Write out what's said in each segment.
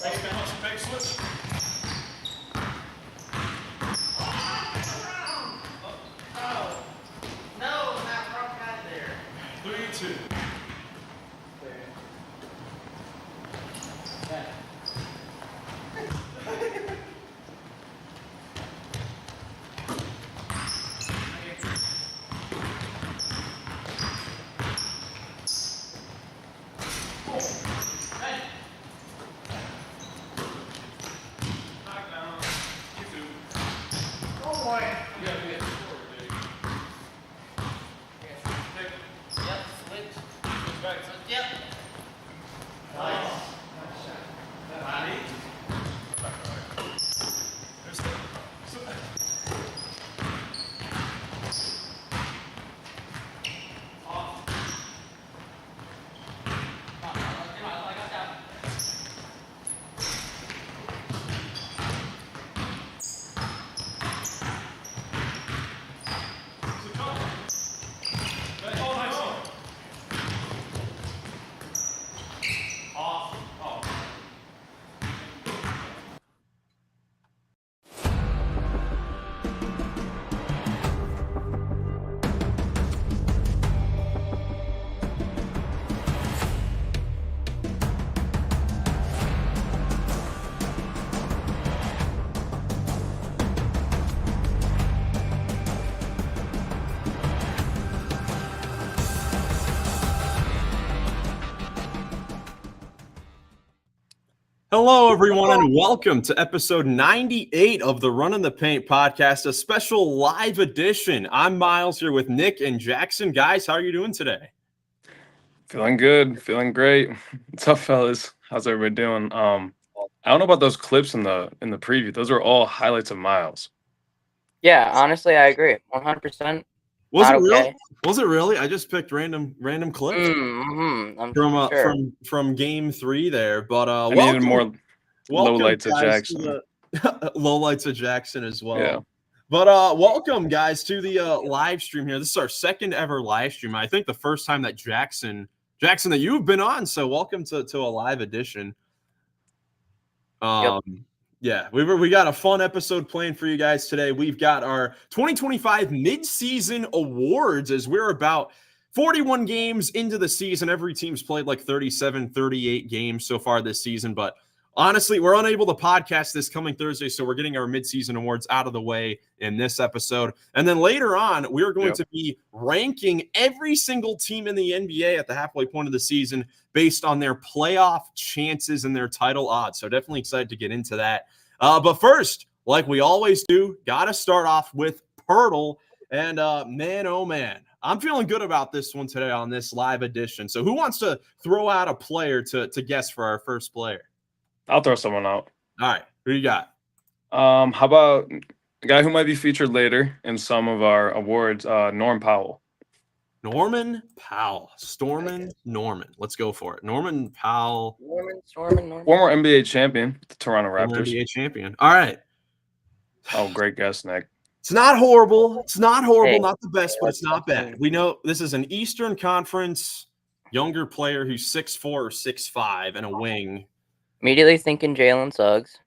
Right now, some big switch. Oh, no, that rock out there. 3-2. Hello, everyone, and welcome to episode 98 of the Runnin the Paint Podcast, a special live edition. I'm Miles here with Nick and Jackson. Guys, how are you doing today? Feeling good, feeling great. What's up, fellas? How's everybody doing? I don't know about those clips in the preview. Those are all highlights of Miles. Yeah, honestly, I agree. 100%. Was it Not really? okay. Was it really? I just picked random clips I'm from game 3 there. But I needed more welcome, lowlights of guys, Jackson. to the lowlights of Jackson as well. Yeah. But welcome, guys, to the live stream here. This is our second ever live stream. I think the first time that Jackson, that you've been on. So welcome to a live edition. Yeah, we got a fun episode planned for you guys today. We've got our 2025 Midseason Awards as we're about 41 games into the season. Every team's played like 37, 38 games so far this season. But honestly, we're unable to podcast this coming Thursday, so we're getting our Midseason Awards out of the way in this episode. And then later on, we're going to be ranking every single team in the NBA at the halfway point of the season based on their playoff chances and their title odds. So definitely excited to get into that. But first, like we always do, got to start off with PERTL. And man, oh man, I'm feeling good about this one today on this live edition. So who wants to throw out a player to guess for our first player? I'll throw someone out. All right, who you got? How about a guy who might be featured later in some of our awards, Norm Powell. Norman Powell. Norman. Let's go for it. Norman Powell. Norman. Former NBA champion, the Toronto Former Raptors. NBA champion. All right. Oh, great guess, Nick. It's not horrible. Hey, not the best, but it's not bad. We know this is an Eastern Conference younger player who's 6'4" or 6'5" and a wing. Immediately thinking Jalen Suggs.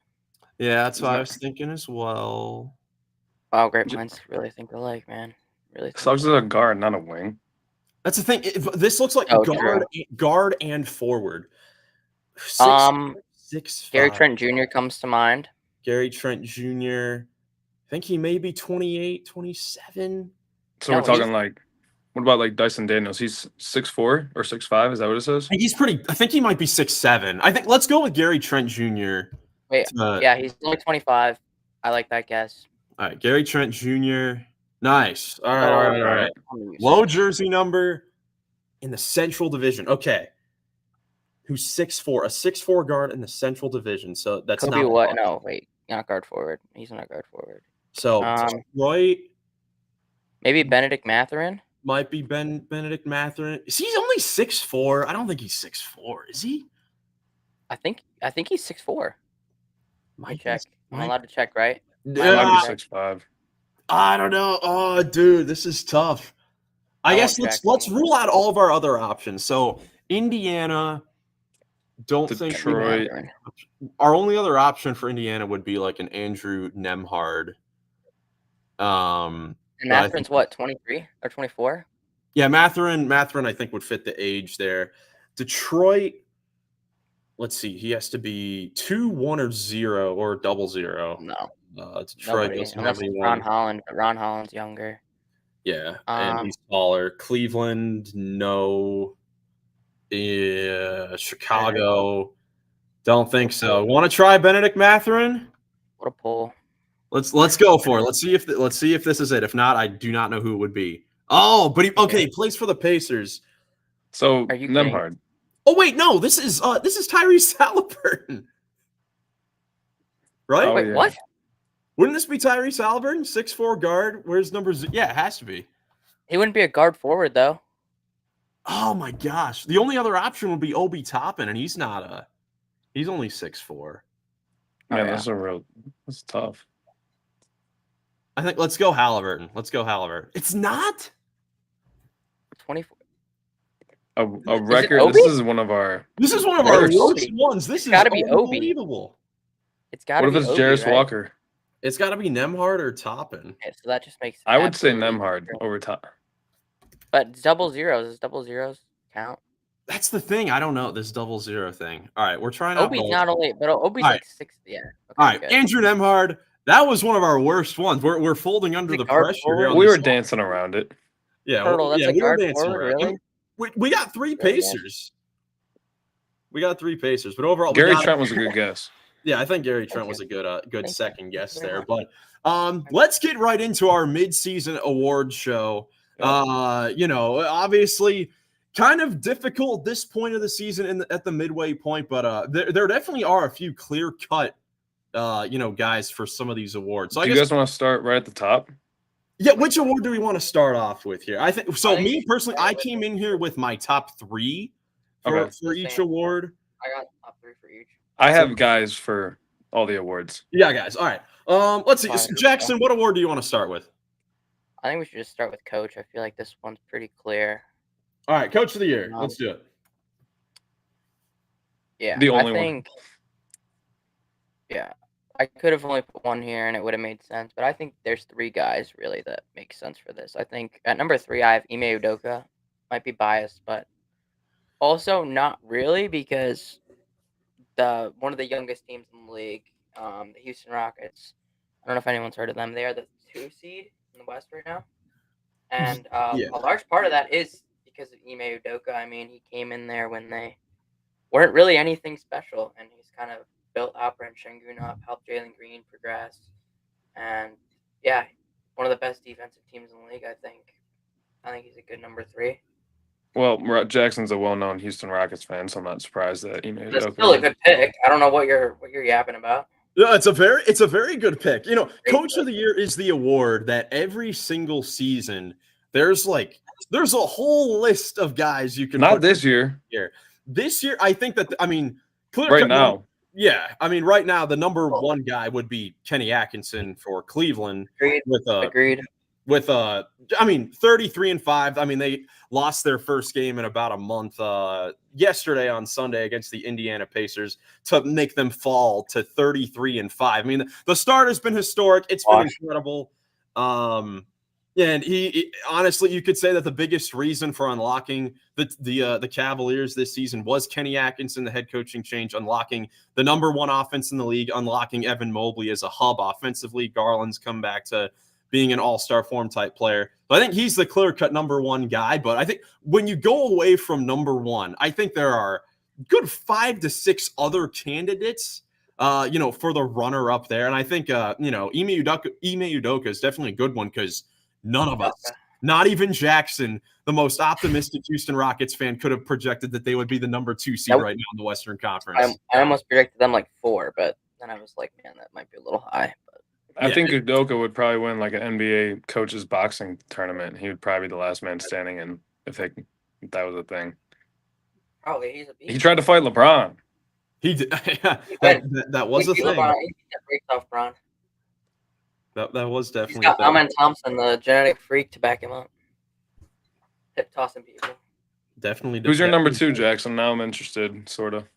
Yeah, that's what I was thinking as well. Wow, great minds really think alike, man. Really. Suggs is a guard, not a wing. That's the thing. This looks like guard and forward. 6'5". Gary Trent Jr. comes to mind. Gary Trent Jr. I think he may be 28, 27. So we're talking like, what about like Dyson Daniels? He's 6'4" or 6'5". Is that what it says? I think he might be 6'7". I think let's go with Gary Trent Jr. Wait, yeah, he's only 25. I like that guess. All right, Gary Trent Jr. Nice. All right. Low jersey number in the Central Division. Okay. Who's 6'4"? A 6'4" guard in the Central Division. So that's Could not be what? No, wait. Not guard forward. He's not guard forward. So Detroit. Maybe Benedict Mathurin? Might be Benedict Mathurin. Is he only 6'4"? I don't think he's 6'4", is he? I think he's 6'4". Might check. I'm allowed to check, right? Might be 6'5". I don't know. Oh, dude, this is tough. I guess let's rule out all of our other options. So Indiana, don't think Detroit. our only other option for Indiana would be like an Andrew Nemhard. And but I Matherin's what, 23 or 24? Yeah, Matherin, I think would fit the age there. Detroit, let's see, he has to be 2, 1, or 0 or double 0. No, Detroit nobody, doesn't unless have it's anyone. Ron Holland, but Ron Holland's younger. Yeah, and he's taller. Cleveland, no. Chicago, don't think so. Want to try Benedict Matherin? What a pull! Let's go for it. Let's see if this is it. If not, I do not know who it would be. Oh, but he plays for the Pacers. So Are you Nemhard. Oh wait, no, this is Tyrese Halliburton. Right? Oh, Wait, yeah. what? Wouldn't this be Tyrese Halliburton? 6'4" guard. Where's numbers? Yeah, it has to be. He wouldn't be a guard forward though. Oh my gosh. The only other option would be Obi Toppin, and he's only 6'4". Man, yeah. that's tough. I think let's go Halliburton. It's not 24. A record. Obi? This is one of our worst worst. ones. This is gotta be Obi. unbelievable. It's got to What be if it's Obi, Jarris right? Walker? It's got to be Nemhard or Toppin. Okay, so that just makes. I would say absolutely Nemhard sense. over top. But double zeros. Does double zeros count? That's the thing. I don't know this double 0 thing. All right, we're trying out Obi's both. not only, but Obi's All like 6. Yeah. Okay, All right, good. Andrew Nemhard. That was one of our worst ones. We're folding under Is the it guard pressure. forward? Here on We this were one. dancing around it. Yeah, PERTL, that's a we were guard dancing forward, around. really? We got 3 Really, yeah. Pacers. We got 3 Pacers, but overall, Gary Trent was a good guess. Yeah, I think Gary Trent Thank was a you. good Thank you. second guess Thank you there. very But let's get right into our mid-season award show. Obviously, kind of difficult this point of the season at the midway point, but there definitely are a few clear-cut, guys for some of these awards. So Do you guys want to start right at the top? Yeah, which award do we want to start off with here? I think so. Me personally, I came in here with my top 3 for each award. I got top 3 for each. I have guys for all the awards. Yeah, guys. All right. Let's see. Fine. Jackson, what award do you want to start with? I think we should just start with coach. I feel like this one's pretty clear. All right, Coach of the Year. Let's do it. Yeah, The only I think. Yeah, I could have only put one here and it would have made sense, but I think there's 3 guys really that make sense for this. I think at number 3 I have Ime Udoka. Might be biased, but also not really because one of the youngest teams in the league, the Houston Rockets. I don't know if anyone's heard of them. They are the 2 seed in the West right now, and a large part of that is because of Ime Udoka. I mean, he came in there when they weren't really anything special, and he's kind of built Alperen Şengün up, helped Jalen Green progress, and yeah, one of the best defensive teams in the league. I think he's a good number 3. Well, Jackson's a well-known Houston Rockets fan, so I'm not surprised that he made That's it. still a good pick. I don't know what you're yapping about. Yeah, it's a very good pick. Coach of the Year is the award that every single season there's a whole list of guys you can. Not this year. This year, I think that clear Right now. Yeah, right now the number 1 guy would be Kenny Atkinson for Cleveland. Agreed. With 33-5. They lost their first game in about a month yesterday on Sunday against the Indiana Pacers to make them fall to 33-5. The start has been historic. It's been incredible. And he honestly, you could say that the biggest reason for unlocking the Cavaliers this season was Kenny Atkinson, the head coaching change, unlocking the number 1 offense in the league, unlocking Evan Mobley as a hub offensively. Garland's come back to being an all-star form type player. So I think he's the clear-cut number 1 guy. But I think when you go away from number 1, I think there are good 5 to 6 other candidates, for the runner-up there. And I think, Ime Udoka is definitely a good one because none of us, not even Jackson, the most optimistic Houston Rockets fan, could have projected that they would be the number 2 seed right now in the Western Conference. I almost predicted them like 4, but then I was like, man, that might be a little high. But I think Udoka would probably win like an NBA coaches boxing tournament. He would probably be the last man standing, and if that was a thing. Probably he's a beast. He tried to fight LeBron. He did. That was a thing. LeBron, he breaks off Bron. That was definitely. He's got Amen Thompson, the genetic freak, to back him up. Hip tossing people. Definitely. Who's your number 2, Jackson? Now I'm interested, sort of.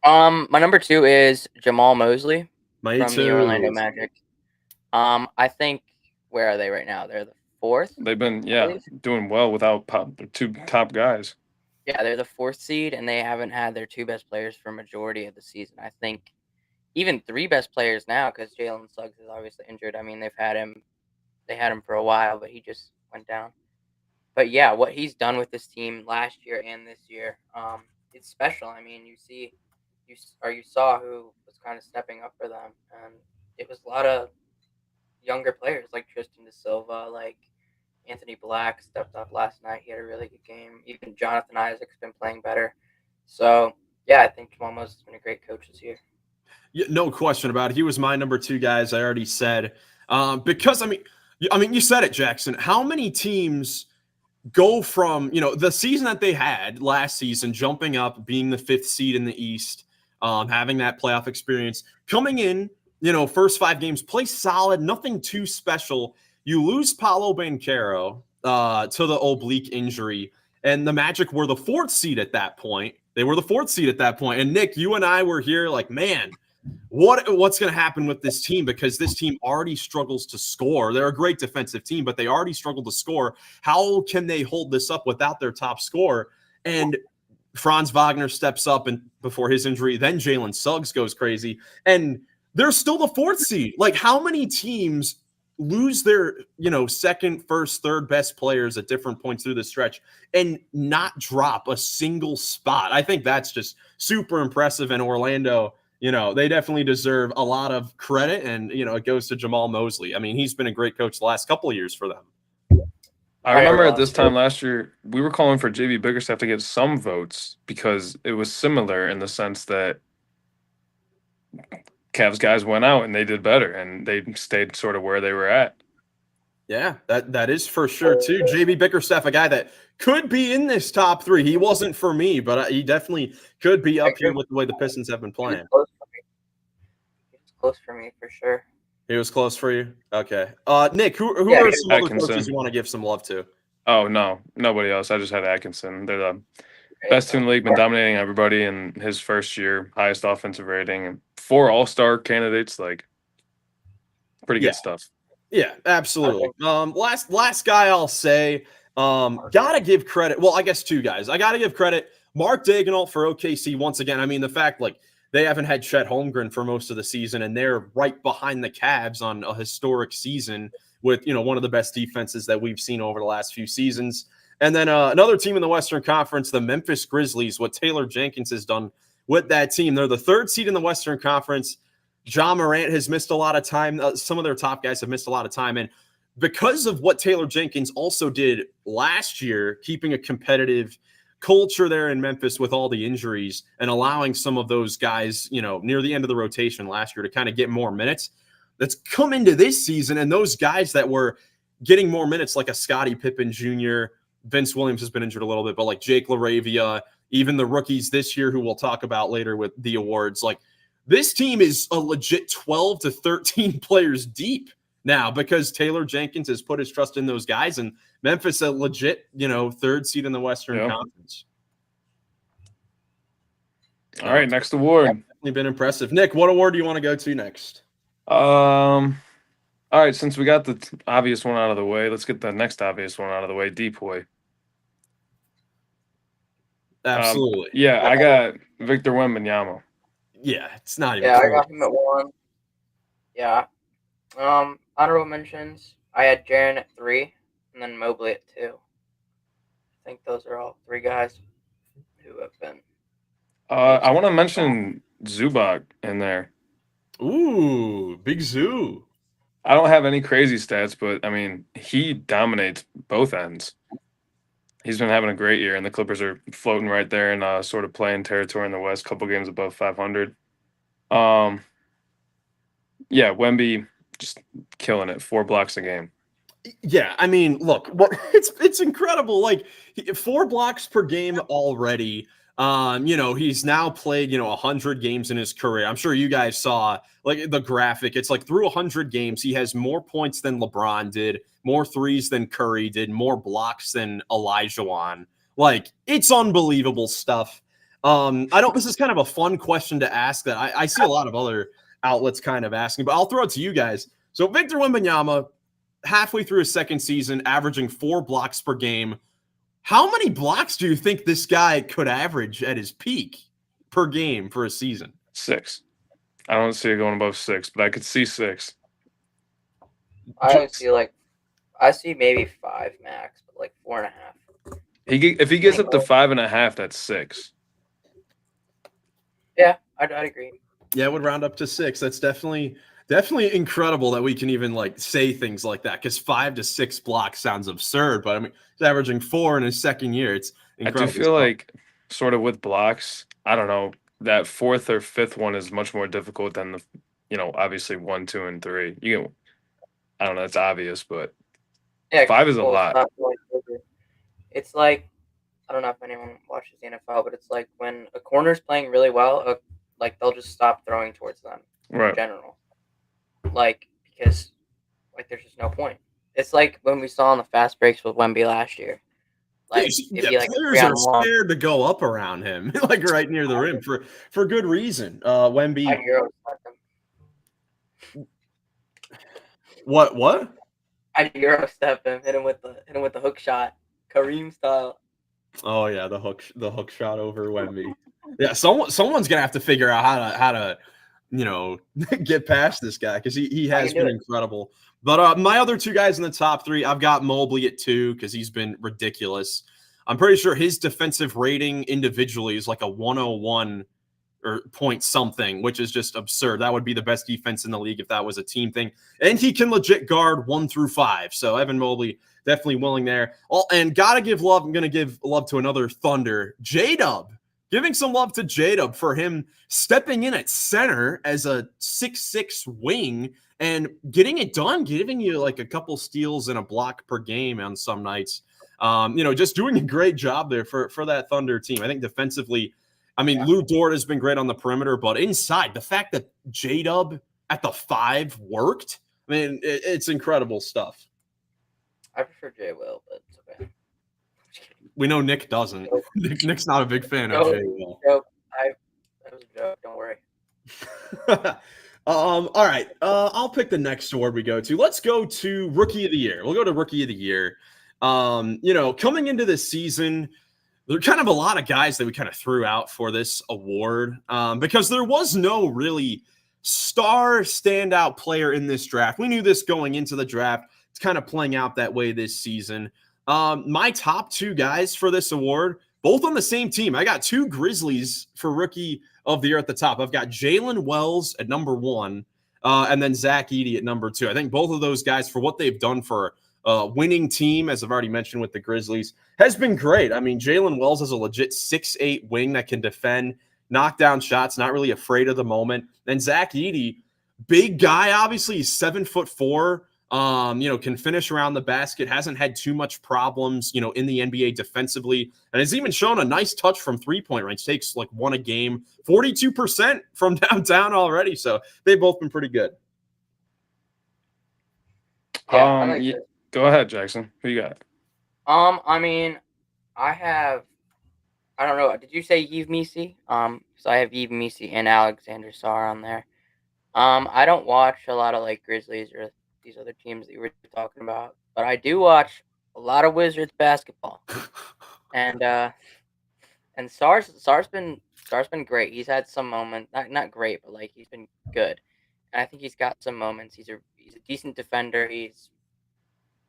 My number 2 is Jamal Mosley Me from the Orlando too. Magic. I think where are they right now? They're the 4th. They've been believe. doing well without their 2 top guys. Yeah, they're the 4th seed, and they haven't had their 2 best players for majority of the season. I think even 3 best players now, because Jalen Suggs is obviously injured. I mean, they had him for a while, but he just went down. But yeah, what he's done with this team last year and this year, it's special. I mean, you saw who was kind of stepping up for them, and it was a lot of younger players like Tristan Da Silva, like Anthony Black stepped up last night. He had a really good game. Even Jonathan Isaac's been playing better. So yeah, I think Jamal Moses has been a great coach this year. Yeah, no question about it. He was my number 2, guys. I already said because I mean, you said it, Jackson. How many teams go from the season that they had last season, jumping up, being the 5th seed in the East, having that playoff experience, coming in, first 5 games, play solid, nothing too special. You lose Paolo Banchero to the oblique injury, and the Magic were the 4th seed at that point. They were the 4th seed at that point. And Nick, you and I were here like, man, what's going to happen with this team? Because this team already struggles to score. They're a great defensive team, but they already struggle to score. How can they hold this up without their top scorer? And Franz Wagner steps up and before his injury, then Jalen Suggs goes crazy, and they're still the 4th seed. Like, how many teams lose their, 2nd, 1st, 3rd best players at different points through the stretch and not drop a single spot? I think that's just super impressive. And Orlando, they definitely deserve a lot of credit. And, it goes to Jamal Mosley. I mean, he's been a great coach the last couple of years for them. I remember at this time last year, we were calling for JB Bickerstaff to get some votes because it was similar in the sense that Cavs guys went out and they did better and they stayed sort of where they were at. Yeah, that is for sure too. JB Bickerstaff, a guy that could be in this top 3. He wasn't for me, but he definitely could be up here with the way the Pistons have been playing. He was close for me for sure. He was close for you? Okay. Nick, who are some other coaches you want to give some love to? Oh, no. Nobody else. I just had Atkinson. They're the best team in the league, been dominating everybody in his first year, highest offensive rating, and 4 all-star candidates, like pretty good stuff. Yeah, absolutely. Last guy I'll say, gotta give credit. Well, I guess 2 guys. I gotta give credit. Mark Daigneault for OKC once again. I mean, the fact they haven't had Chet Holmgren for most of the season, and they're right behind the Cavs on a historic season with one of the best defenses that we've seen over the last few seasons. And then another team in the Western Conference, the Memphis Grizzlies, what Taylor Jenkins has done with that team. They're the 3rd seed in the Western Conference. Ja Morant has missed a lot of time. Some of their top guys have missed a lot of time. And because of what Taylor Jenkins also did last year, keeping a competitive culture there in Memphis with all the injuries and allowing some of those guys, near the end of the rotation last year to kind of get more minutes, that's come into this season. And those guys that were getting more minutes, like a Scottie Pippen Jr., Vince Williams has been injured a little bit, but like Jake LaRavia, even the rookies this year who we'll talk about later with the awards, like this team is a legit 12 to 13 players deep now because Taylor Jenkins has put his trust in those guys, and Memphis a legit, 3rd seed in the Western Conference. All right, next award. Definitely been impressive. Nick, what award do you want to go to next? All right, since we got the obvious one out of the way, let's get the next obvious one out of the way, Depoy. Absolutely. I got Victor Wembanyama. Yeah, it's not even I got him at 1. Yeah. Honorable mentions, I had Jaren at 3 and then Mobley at 2. I think those are all 3 guys who have been. I want to mention Zubac in there. Ooh, big Zoo. I don't have any crazy stats, but I mean, he dominates both ends. He's been having a great year, and the Clippers are floating right there in sort of playing territory in the West, couple games above 500. Wemby just killing it, 4 blocks a game. Yeah, I mean, look, it's incredible. Like 4 blocks per game already. He's now played, 100 games in his career. I'm sure you guys saw like the graphic. It's like through 100 games, he has more points than LeBron did, more threes than Curry did, more blocks than Olajuwon. Like, it's unbelievable stuff. I don't. This is kind of a fun question to ask that I see a lot of other outlets kind of asking, but I'll throw it to you guys. So Victor Wembanyama, halfway through his second season, averaging 4 blocks per game. How many blocks do you think this guy could average at his peak per game for a season? 6. I don't see it going above 6, but I could see 6. I see maybe 5 max, but like 4.5. If he gets up to 5.5, that's 6. Yeah, I'd agree. Yeah, it would round up to 6. That's definitely incredible that we can even like say things like that, because 5 to 6 blocks sounds absurd, but I mean he's averaging 4 in his second year. It's incredible. I do feel like sort of with blocks, I don't know, that 4th or 5th one is much more difficult than the, obviously 1, 2, and 3. I don't know, it's obvious, but Yeah, 5 is a lot. It's like, I don't know if anyone watches the NFL, but it's like when a corner's playing really well, like they'll just stop throwing towards them in general. Like, because like there's just no point. It's like when we saw on the fast breaks with Wemby last year. Like, players are scared to go up around him, like right near the rim for good reason. Wemby. What? I'd Euro step him, hit him with the hook shot, Kareem style. Oh yeah, the hook shot over Wemby. Yeah, someone's gonna have to figure out how to get past this guy, because he has been incredible. But my other 2 guys in the top 3, I've got Mobley at 2 because he's been ridiculous. I'm pretty sure his defensive rating individually is like a 101 or point something, which is just absurd. That would be the best defense in the league if that was a team thing. And he can legit guard 1 through 5. So Evan Mobley definitely willing there. And gotta give love. I'm gonna give love to another Thunder, J-Dub. Giving some love to J-Dub for him stepping in at center as a 6'6" wing and getting it done, giving you like a couple steals and a block per game on some nights. Just doing a great job there for that Thunder team. I think defensively, I mean, Lou Dort has been great on the perimeter, but inside, the fact that J-Dub at the 5 worked, I mean, it's incredible stuff. I prefer J-Will, but it's okay. We know Nick doesn't. Nick's not a big fan of J-Will. That was a joke. Don't worry. All right. I'll pick the next award we go to. Let's go to Rookie of the Year. We'll go to Rookie of the Year. Coming into this season, there are kind of a lot of guys that we kind of threw out for this award because there was no really star standout player in this draft. We knew this going into the draft. It's kind of playing out that way this season. My top 2 guys for this award, both on the same team. I got 2 Grizzlies for Rookie of the Year at the top. I've got Jalen Wells at number 1 and then Zach Edey at number 2. I think both of those guys, for what they've done for a winning team, as I've already mentioned with the Grizzlies, has been great. I mean, Jalen Wells is a legit 6'8" wing that can defend, knock down shots, not really afraid of the moment. And Zach Edey, big guy, obviously, he's 7'4". Can finish around the basket, hasn't had too much problems, in the NBA defensively, and has even shown a nice touch from 3-point range. Takes like 1 a game, 42% from downtown already. So they've both been pretty good. Go ahead, Jackson. Who you got? I mean, I don't know. Did you say Yves Missi? So I have Yves Missi and Alexander Sarr on there. I don't watch a lot of like Grizzlies or these other teams that you were talking about, but I do watch a lot of Wizards basketball, and Sarr's been great. He's had some moments, not great, but like he's been good, and I think he's got some moments. He's a decent defender. He's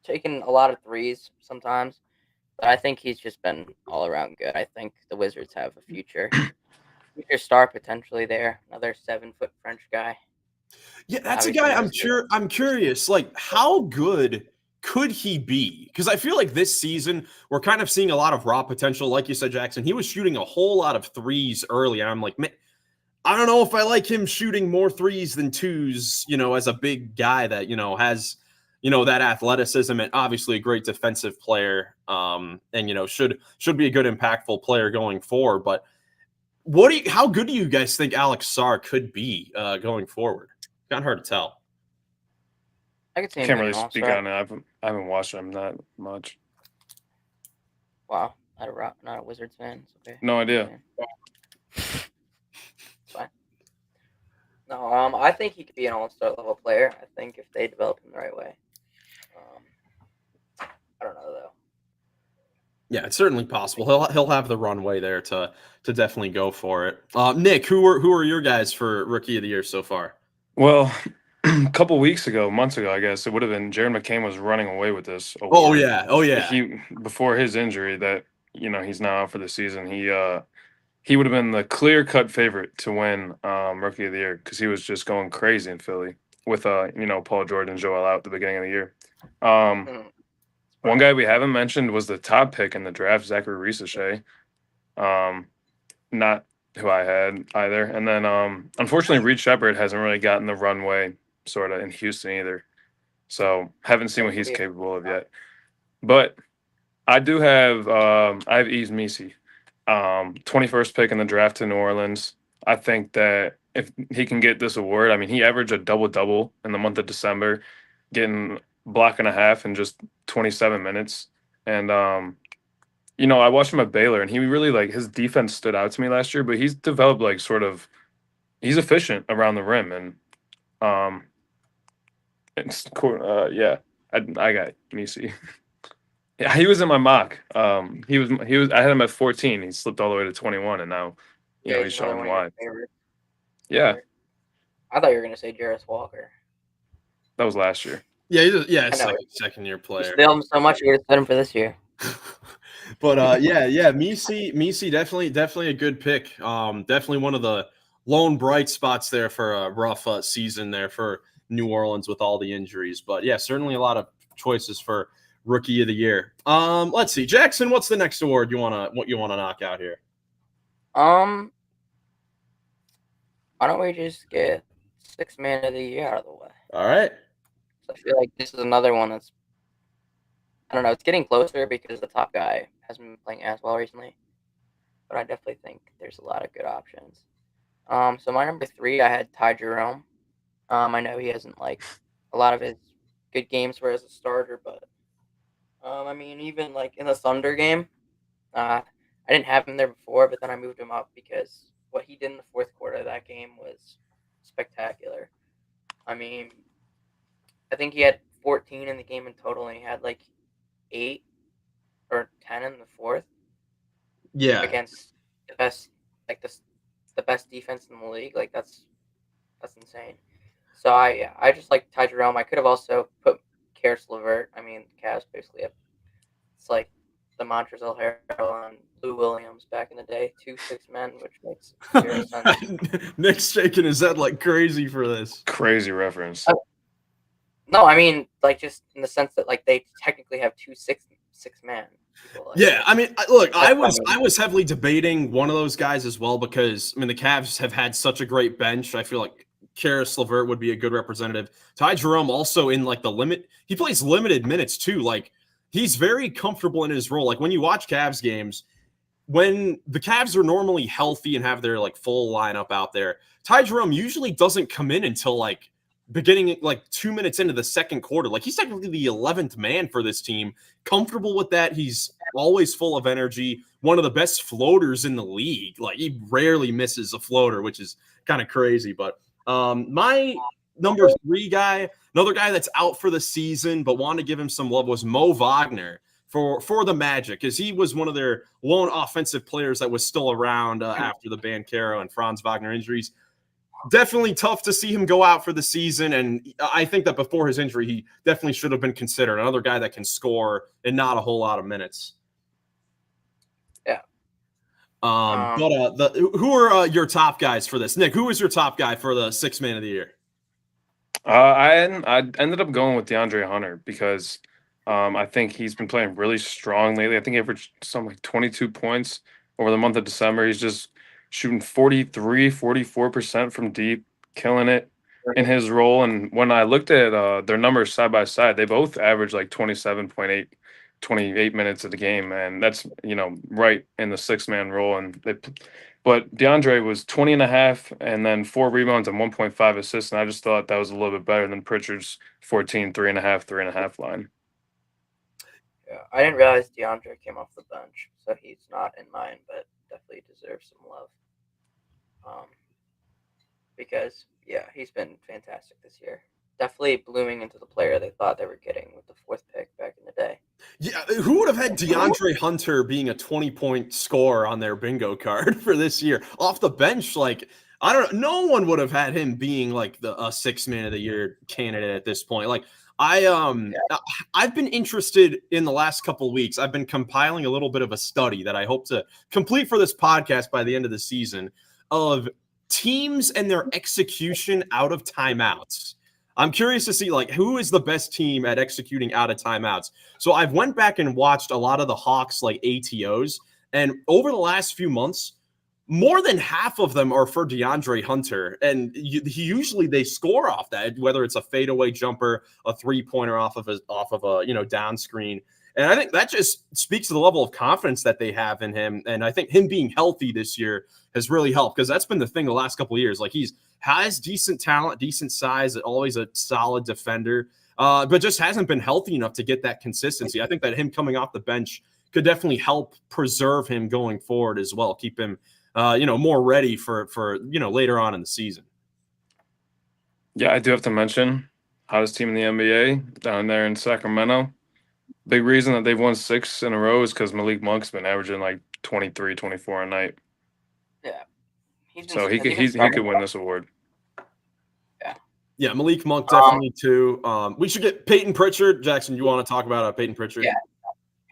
taken a lot of threes sometimes, but I think he's just been all around good. I think the Wizards have a future star potentially there. Another 7-foot French guy. Yeah, that's a guy I'm curious, like, how good could he be? Because I feel like this season we're kind of seeing a lot of raw potential. Like you said, Jackson, he was shooting a whole lot of threes early. And I'm like, man, I don't know if I like him shooting more threes than 2s, as a big guy that, has, that athleticism and obviously a great defensive player and, should be a good impactful player going forward. But how good do you guys think Alex Sarr could be going forward? Kind of hard to tell. I could say can't really speak on it. I haven't watched him that much. Wow, not a Wizards fan. It's okay. No idea. I think he could be an all-star level player. I think if they develop him the right way. I don't know though. Yeah, it's certainly possible. He'll have the runway there to definitely go for it. Nick, who are your guys for Rookie of the Year so far? Well, a couple months ago, I guess it would have been Jared McCain was running away with this award. Oh yeah. He before his injury that he's now out for the season. He would have been the clear-cut favorite to win Rookie of the Year because he was just going crazy in Philly with Paul George and Joel out at the beginning of the year. One guy we haven't mentioned was the top pick in the draft, Zachary Risache. Not who I had either. And then unfortunately Reed Shepherd hasn't really gotten the runway sort of in Houston either. So haven't seen what he's capable of yet. But I do have I have Yves Missi. 21st pick in the draft to New Orleans. I think that if he can get this award, I mean, he averaged a double-double in the month of December, getting block and a half in just 27 minutes. And, I watched him at Baylor, and he really, his defense stood out to me last year, but he's developed, he's efficient around the rim. And, yeah, I got Missi. Yeah, he was in my mock. He was. I had him at 14. He slipped all the way to 21, and now, he's showing why. Yeah, I thought you were gonna say Jarris Walker. that was last year. Yeah, second year You player. still him so much, you would have set him for this year. But Missi definitely a good pick. Definitely one of the lone bright spots there for a rough season there for New Orleans with all the injuries. But yeah, certainly a lot of choices for Rookie of the Year. Let's see, Jackson. What's the next award you wanna knock out here? Why don't we just get Sixth Man of the Year out of the way? All right. So I feel like this is another one that's, I don't know, it's getting closer because the top guy hasn't been playing as well recently. But I definitely think there's a lot of good options. So my number 3, I had Ty Jerome. I know he hasn't a lot of his good games were as a starter, but I mean, even in the Thunder game, I didn't have him there before, but then I moved him up because what he did in the fourth quarter of that game was spectacular. I mean, I think he had 14 in the game in total, and he had 8 or 10 in the fourth. Yeah. Against the best, the best defense in the league. That's insane. So I just like Ty Jerome. I could have also put Karis LeVert. I mean, the Cavs basically it's like the Montrezl Harrell and Lou Williams back in the day, 2 6 men, which makes 0 sense. Nick's shaking his head like crazy for this. Crazy reference. No, I mean just in the sense that they technically have 2 6 men. Yeah, I mean, look, I was heavily debating one of those guys as well because the Cavs have had such a great bench. I feel like Karis LeVert would be a good representative. Ty Jerome also in the limit. He plays limited minutes too. He's very comfortable in his role. When you watch Cavs games, when the Cavs are normally healthy and have their full lineup out there, Ty Jerome usually doesn't come in until beginning 2 minutes into the second quarter. He's technically the 11th man for this team. Comfortable with that. He's always full of energy. One of the best floaters in the league. He rarely misses a floater, which is kind of crazy. But my number 3 guy, another guy that's out for the season, but wanted to give him some love, was Mo Wagner for the Magic, as he was one of their lone offensive players that was still around after the Banchero and Franz Wagner injuries. Definitely tough to see him go out for the season, and I think that before his injury, he definitely should have been considered another guy that can score in not a whole lot of minutes. Yeah. But who are your top guys for this? Nick, who is your top guy for the Sixth Man of the Year? I ended up going with DeAndre Hunter because I think he's been playing really strong lately. I think he averaged something 22 points over the month of December. He's just shooting 44% from deep, killing it in his role. And when I looked at their numbers side by side, they both average 27.8, 28 minutes of the game. And that's, right in the 6-man role. But DeAndre was 20 and a half and then 4 rebounds and 1.5 assists. And I just thought that was a little bit better than Pritchard's 14, 3.5 line. Yeah, I didn't realize DeAndre came off the bench, so he's not in mine, but definitely deserves some love. because he's been fantastic this year. Definitely blooming into the player they thought they were getting with the 4th pick back in the day. Yeah, who would have had DeAndre Hunter being a 20-point scorer on their bingo card for this year off the bench? Like, I don't know. No one would have had him being like a 6 man of the year candidate at this point. Like, I've been interested in the last couple of weeks. I've been compiling a little bit of a study that I hope to complete for this podcast by the end of the season of teams and their execution out of timeouts. I'm curious to see, like, who is the best team at executing out of timeouts. So I've went back and watched a lot of the Hawks, like, ATOs, and over the last few months, more than half of them are for DeAndre Hunter, and usually they score off that, whether it's a fadeaway jumper, a 3-pointer off of a down screen. And I think that just speaks to the level of confidence that they have in him. And I think him being healthy this year has really helped, because that's been the thing the last couple of years. Like, he's has decent talent, decent size, always a solid defender, but just hasn't been healthy enough to get that consistency. I think that him coming off the bench could definitely help preserve him going forward as well, keep him more ready for later on in the season. Yeah, I do have to mention hottest team in the NBA down there in Sacramento. Big reason that they've won 6 in a row is because Malik Monk's been averaging like 23, 24 a night. Yeah. So he could win this award. Yeah, Malik Monk definitely too. We should get Peyton Pritchard. Jackson, you want to talk about Peyton Pritchard? Yeah,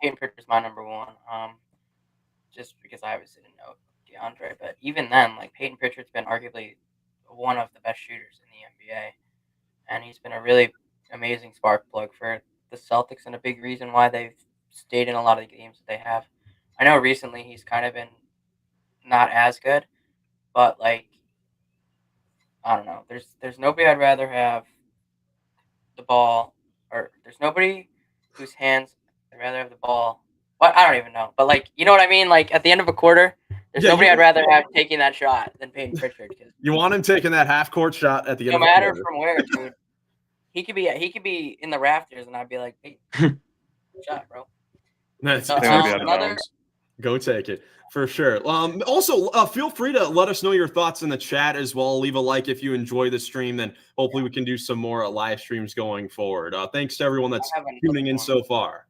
Peyton Pritchard's my number one. Just because I obviously didn't know DeAndre, but even then, like, Peyton Pritchard's been arguably one of the best shooters in the NBA, and he's been a really amazing spark plug for the Celtics, and a big reason why they've stayed in a lot of the games that they have. I know recently he's kind of been not as good, but, like, I don't know. There's nobody I'd rather have the ball, or there's nobody whose hands I'd rather have the ball. What? I don't even know. But, like, you know what I mean? Like, at the end of a quarter, there's nobody I'd rather have taking that shot than Peyton Pritchard. You want him taking that half-court shot at the end of the quarter. No quarter. matter from where, dude. He could be in the rafters, and I'd be like, hey, shot, bro. Go take it. For sure. Also, feel free to let us know your thoughts in the chat as well. Leave a like if you enjoy the stream. Then hopefully we can do some more live streams going forward. Thanks to everyone that's tuning in so far.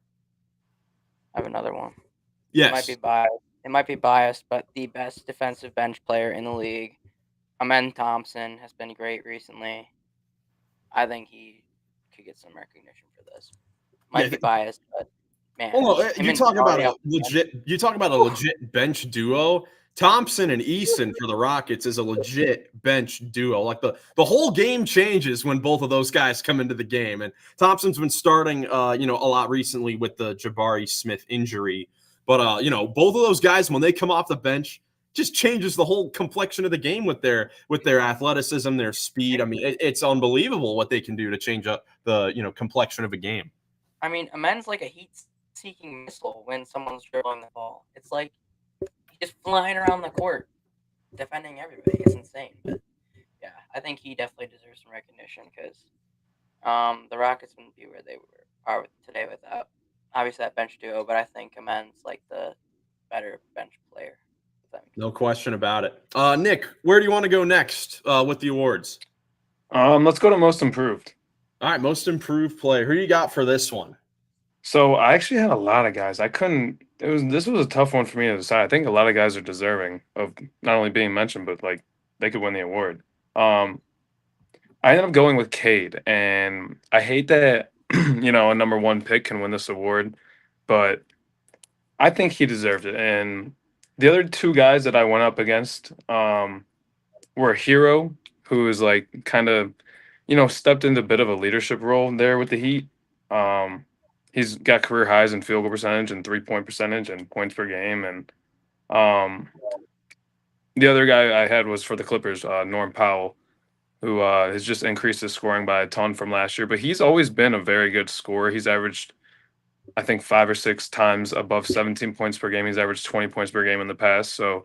I have another one. Yes. It might be biased, but the best defensive bench player in the league, Amen Thompson, has been great recently. I think he could get some recognition for this. Might be biased, but man. You talk about a legit bench duo. Thompson and Eason for the Rockets is a legit bench duo. Like, the whole game changes when both of those guys come into the game. And Thompson's been starting a lot recently with the Jabari Smith injury. But both of those guys, when they come off the bench, just changes the whole complexion of the game with their athleticism, their speed. I mean, it's unbelievable what they can do to change up the complexion of a game. I mean, Amen's like a heat-seeking missile when someone's dribbling the ball. It's like he's just flying around the court, defending everybody. It's insane. But yeah, I think he definitely deserves some recognition, because the Rockets wouldn't be where they are today without obviously that bench duo. But I think Amen's like the better bench player. No question about it. Nick, where do you want to go next with the awards? Let's go to most improved. All right, most improved player. Who you got for this one? So I actually had a lot of guys. This was a tough one for me to decide. I think a lot of guys are deserving of not only being mentioned, but like they could win the award. I ended up going with Cade, and I hate that a number one pick can win this award, but I think he deserved it. And the other two guys that I went up against were Hero, who is like kind of, stepped into a bit of a leadership role there with the Heat. He's got career highs in field goal percentage and 3-point percentage and points per game. And the other guy I had was for the Clippers, Norm Powell, who has just increased his scoring by a ton from last year. But he's always been a very good scorer. He's averaged, I think, 5 or 6 times above 17 points per game. He's averaged 20 points per game in the past. So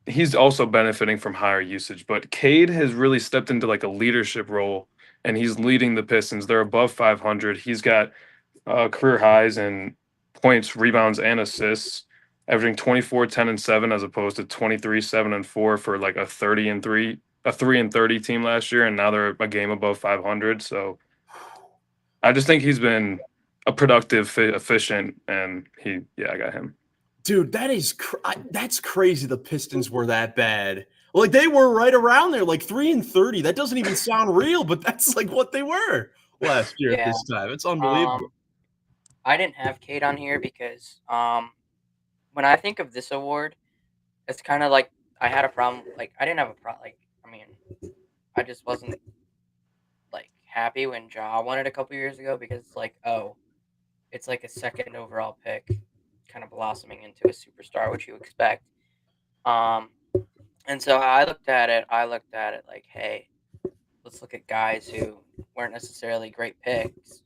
he's also benefiting from higher usage. But Cade has really stepped into like a leadership role, and he's leading the Pistons. They're above 500. He's got career highs in points, rebounds, and assists. averaging 24, 10, and 7 as opposed to 23, 7, and 4 for like a 3 and 30 team last year, and now they're a game above 500. So I just think he's been a productive, efficient, and I got him. Dude, that's crazy. The Pistons were that bad. Like they were right around there, like 3 and 30. That doesn't even sound real, but that's like what they were last year at this time. It's unbelievable. I didn't have Kate on here because when I think of this award, it's kind of like I had a problem. Like I didn't have a problem. Like I mean, I just wasn't like happy when Ja won it a couple years ago because it's like, oh, it's like a second overall pick, kind of blossoming into a superstar, which you expect. And so I looked at it like, hey, let's look at guys who weren't necessarily great picks,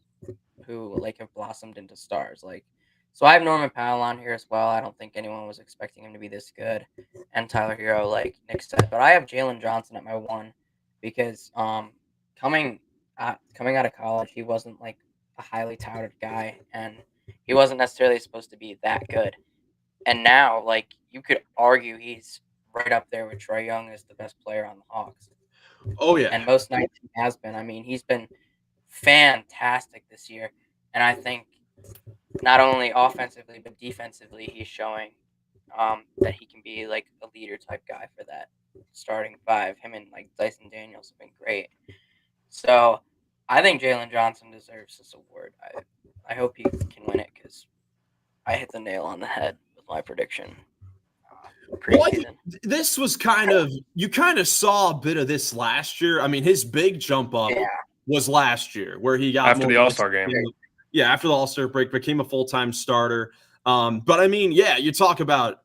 who like have blossomed into stars. Like, so I have Norman Powell on here as well. I don't think anyone was expecting him to be this good, and Tyler Hero, like Nick said. But I have Jalen Johnson at my 1 because coming out of college, he wasn't like a highly touted guy, and he wasn't necessarily supposed to be that good. And now, like, you could argue he's right up there with Trae Young as the best player on the Hawks. Oh, yeah. And most nights he has been. I mean, he's been fantastic this year. And I think not only offensively, but defensively, he's showing that he can be, like, a leader type guy for that starting 5. Him and, like, Dyson Daniels have been great. So I think Jalen Johnson deserves this award. I hope he can win it because I hit the nail on the head with my prediction. Well, this was you kind of saw a bit of this last year. I mean, his big jump up was last year where he got after the All-Star game. Yeah, after the All-Star break, became a full-time starter. But I mean, yeah, you talk about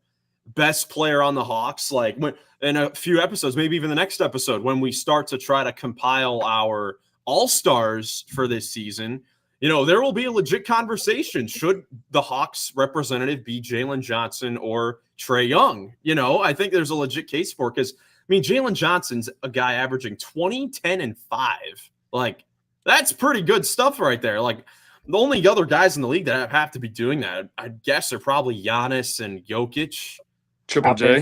best player on the Hawks, like in a few episodes, maybe even the next episode, when we start to try to compile our All-Stars for this season, there will be a legit conversation. Should the Hawks representative be Jalen Johnson or Trae Young? I think there's a legit case for it because, I mean, Jalen Johnson's a guy averaging 20, 10, and 5. Like, that's pretty good stuff right there. Like, the only other guys in the league that have to be doing that, I guess, are probably Giannis and Jokic. Triple J?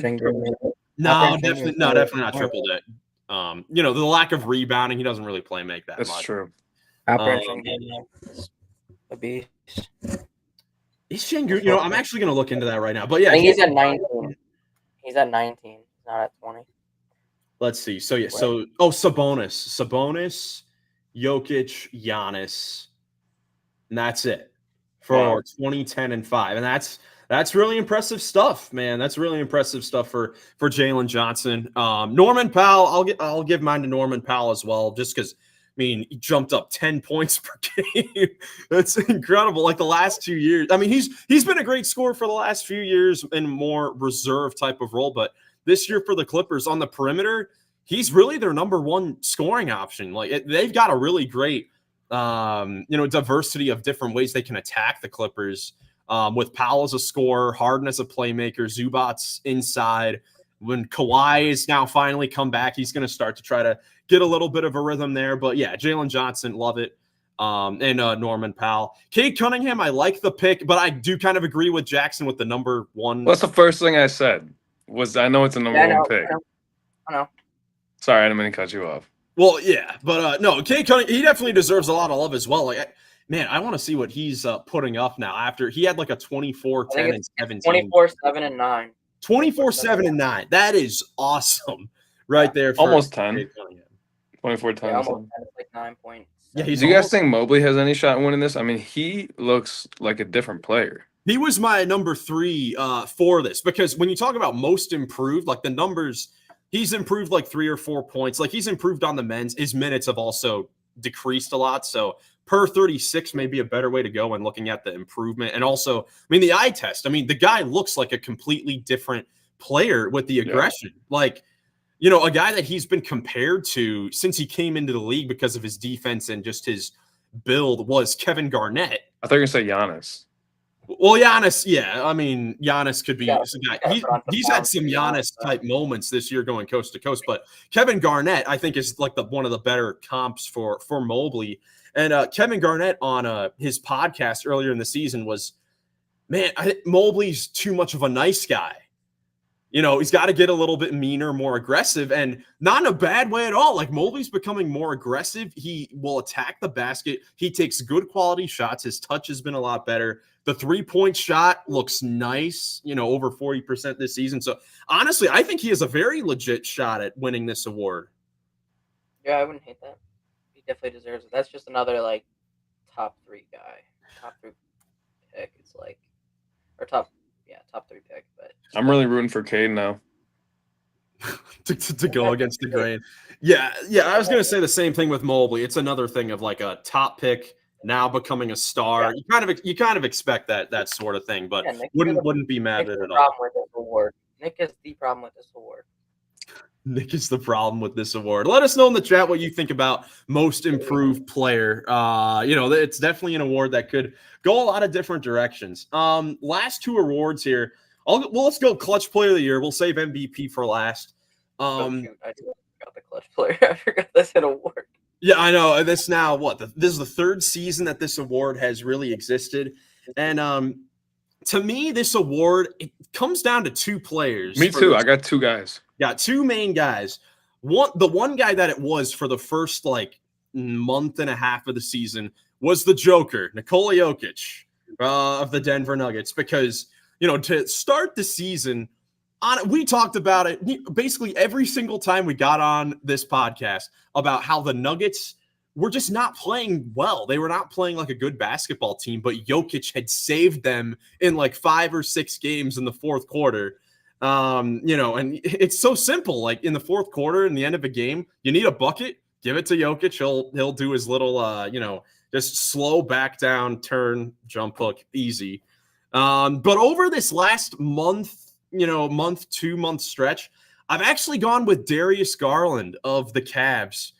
No, definitely not Triple J. The lack of rebounding, he doesn't really play make that much. That's true. A beast. Is Şengün? I'm actually going to look into that right now. But yeah, I think he's at 19. He's at 19. He's not at 20. Let's see. So yeah, Sabonis, Jokic, Giannis, and that's it for 20, 10, and 5. And that's really impressive stuff, man. That's really impressive stuff for Jalen Johnson. Norman Powell, I'll give mine to Norman Powell as well, just because. I mean, he jumped up 10 points per game. That's incredible. Like the last 2 years. I mean, he's been a great scorer for the last few years in a more reserve type of role. But this year for the Clippers on the perimeter, he's really their number 1 scoring option. Like they've got a really great, diversity of different ways they can attack the Clippers. With Powell as a scorer, Harden as a playmaker, Zubac's inside. When Kawhi is now finally come back, he's going to start to try to get a little bit of a rhythm there. But yeah, Jalen Johnson, love it. And Norman Powell. Cade Cunningham, I like the pick, but I do kind of agree with Jackson with the number 1. What's the first thing I said? I know it's a number 1 pick. I know. Sorry, I didn't mean to cut you off. Well, yeah, but no, Cade Cunningham, he definitely deserves a lot of love as well. Like, man, I want to see what he's putting up now after he had like a 24, 10, and 17. 24, 7, and 9. 24, 7, and 9. That is awesome right there. Almost 10. 24 times. Yeah, almost 10, like 9 points. Yeah, do you guys think Mobley has any shot in winning this? I mean, he looks like a different player. He was my number 3 for this because when you talk about most improved, like the numbers, he's improved like 3 or 4 points. Like he's improved on the men's. His minutes have also decreased a lot. So per 36 may be a better way to go when looking at the improvement. And also, I mean, the eye test. I mean, the guy looks like a completely different player with the aggression. Yeah. Like, a guy that he's been compared to since he came into the league because of his defense and just his build was Kevin Garnett. I thought you were going to say Giannis. Well, Giannis, yeah. I mean, Giannis could be a guy. He's had some Giannis-type moments this year going coast to coast. But Kevin Garnett, I think, is like one of the better comps for Mobley. And Kevin Garnett on his podcast earlier in the season was man, I think Mobley's too much of a nice guy. You know, he's got to get a little bit meaner, more aggressive, and not in a bad way at all. Like, Mobley's becoming more aggressive. He will attack the basket. He takes good quality shots. His touch has been a lot better. The three-point shot looks nice, you know, over 40% this season. So, honestly, I think he has a very legit shot at winning this award. Yeah, I wouldn't hate that. He definitely deserves it. That's just another, like, top 3 guy. Top 3 pick. It's like, or top 3 pick. But I'm really rooting for Cade now. to go against the grain. Yeah, I was going to say the same thing with Mobley. It's another thing of like a top pick now becoming a star. Yeah. You kind of expect that sort of thing, but Yeah, wouldn't be mad at it at all. With this award. Nick is the problem with this award. Nick is the problem with this award. Let us know in the chat what you think about most improved player. You know, it's definitely an award that could go a lot of different directions. Last 2 awards here. Let's go clutch player of the year. We'll save MVP for last. Shoot, I forgot the clutch player. I forgot that's an award. Yeah, I know. This now this is the 3rd season that this award has really existed, and to me, this award it comes down to 2 players. Me too. I got 2 guys. Got 2 main guys. The one guy that it was for the first like month and a half of the season was the Joker, Nikola Jokic of the Denver Nuggets, because you know to start the season. We talked about it basically every single time we got on this podcast about how the Nuggets were just not playing well. They were not playing like a good basketball team, but Jokic had saved them in like 5 or 6 games in the 4th quarter. You know, and it's so simple. Like in the 4th quarter, in the end of a game, you need a bucket, give it to Jokic. He'll do his little, you know, just slow back down, turn, jump hook, easy. But over this last month, 2 month stretch, I've actually gone with Darius Garland of the Cavs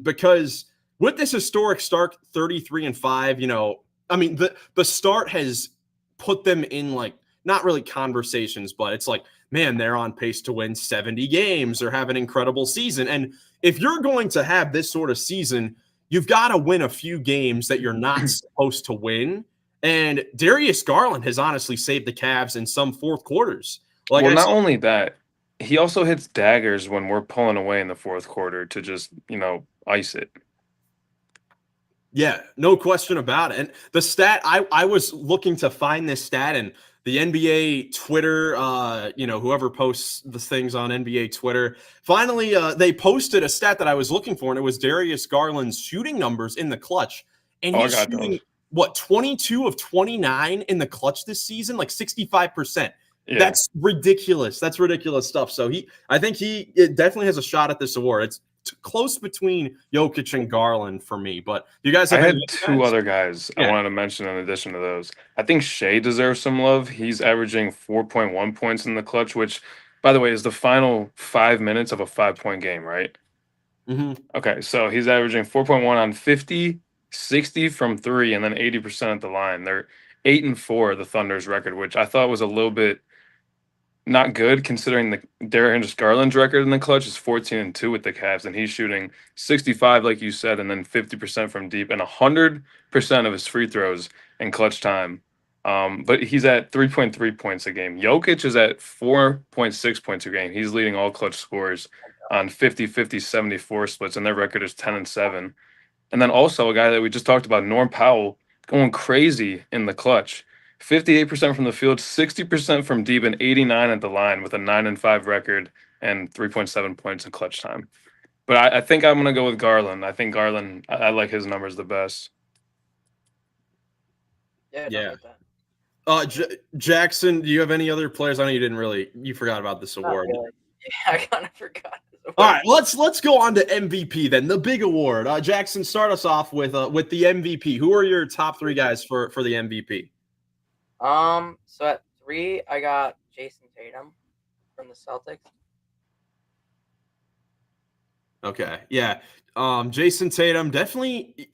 because with this historic start, 33-5, you know, I mean, the start has put them in like, not really conversations, but it's like, man, they're on pace to win 70 games or have an incredible season. And if you're going to have this sort of season, you've got to win a few games that you're not supposed to win. And Darius Garland has honestly saved the Cavs in some 4th quarters. Like, well, not only that, he also hits daggers when we're pulling away in the 4th quarter to just, you know, ice it. Yeah, no question about it. And the stat, I was looking to find this stat, and the NBA Twitter, you know, whoever posts the things on NBA Twitter, finally they posted a stat that I was looking for, and it was Darius Garland's shooting numbers in the clutch. And he's shooting, 22 of 29 in the clutch this season, like 65%. Yeah. That's ridiculous. That's ridiculous stuff. So I think it definitely has a shot at this award. It's close between Jokic and Garland for me. But you guys have I had 2 other guys I wanted to mention in addition to those. I think Shea deserves some love. He's averaging 4.1 points in the clutch, which, by the way, is the final 5 minutes of a 5-point game, right? Mm-hmm. Okay, so he's averaging 4.1 on 50, 60 from 3, and then 80% at the line. They're 8-4, the Thunder's record, which I thought was a little bit not good considering the Darius Garland's record in the clutch is 14-2 with the Cavs, and he's shooting 65, like you said, and then 50% from deep, and 100% of his free throws in clutch time. But he's at 3.3 points a game. Jokic is at 4.6 points a game. He's leading all clutch scorers on 50-50-74 splits, and their record is 10-7. And then also a guy that we just talked about, Norm Powell, going crazy in the clutch. 58% from the field, 60% from deep, and 89 at the line with a 9-5 record and 3.7 points in clutch time. But I think I'm going to go with Garland. I think Garland, I like his numbers the best. Yeah. Jackson, do you have any other players? I know you forgot about this award. Really. Yeah, I kind of forgot this award. All right, let's go on to MVP then, the big award. Jackson, start us off with the MVP. Who are your top 3 guys for the MVP? So at 3, I got Jason Tatum from the Celtics. Okay, yeah. Jason Tatum, definitely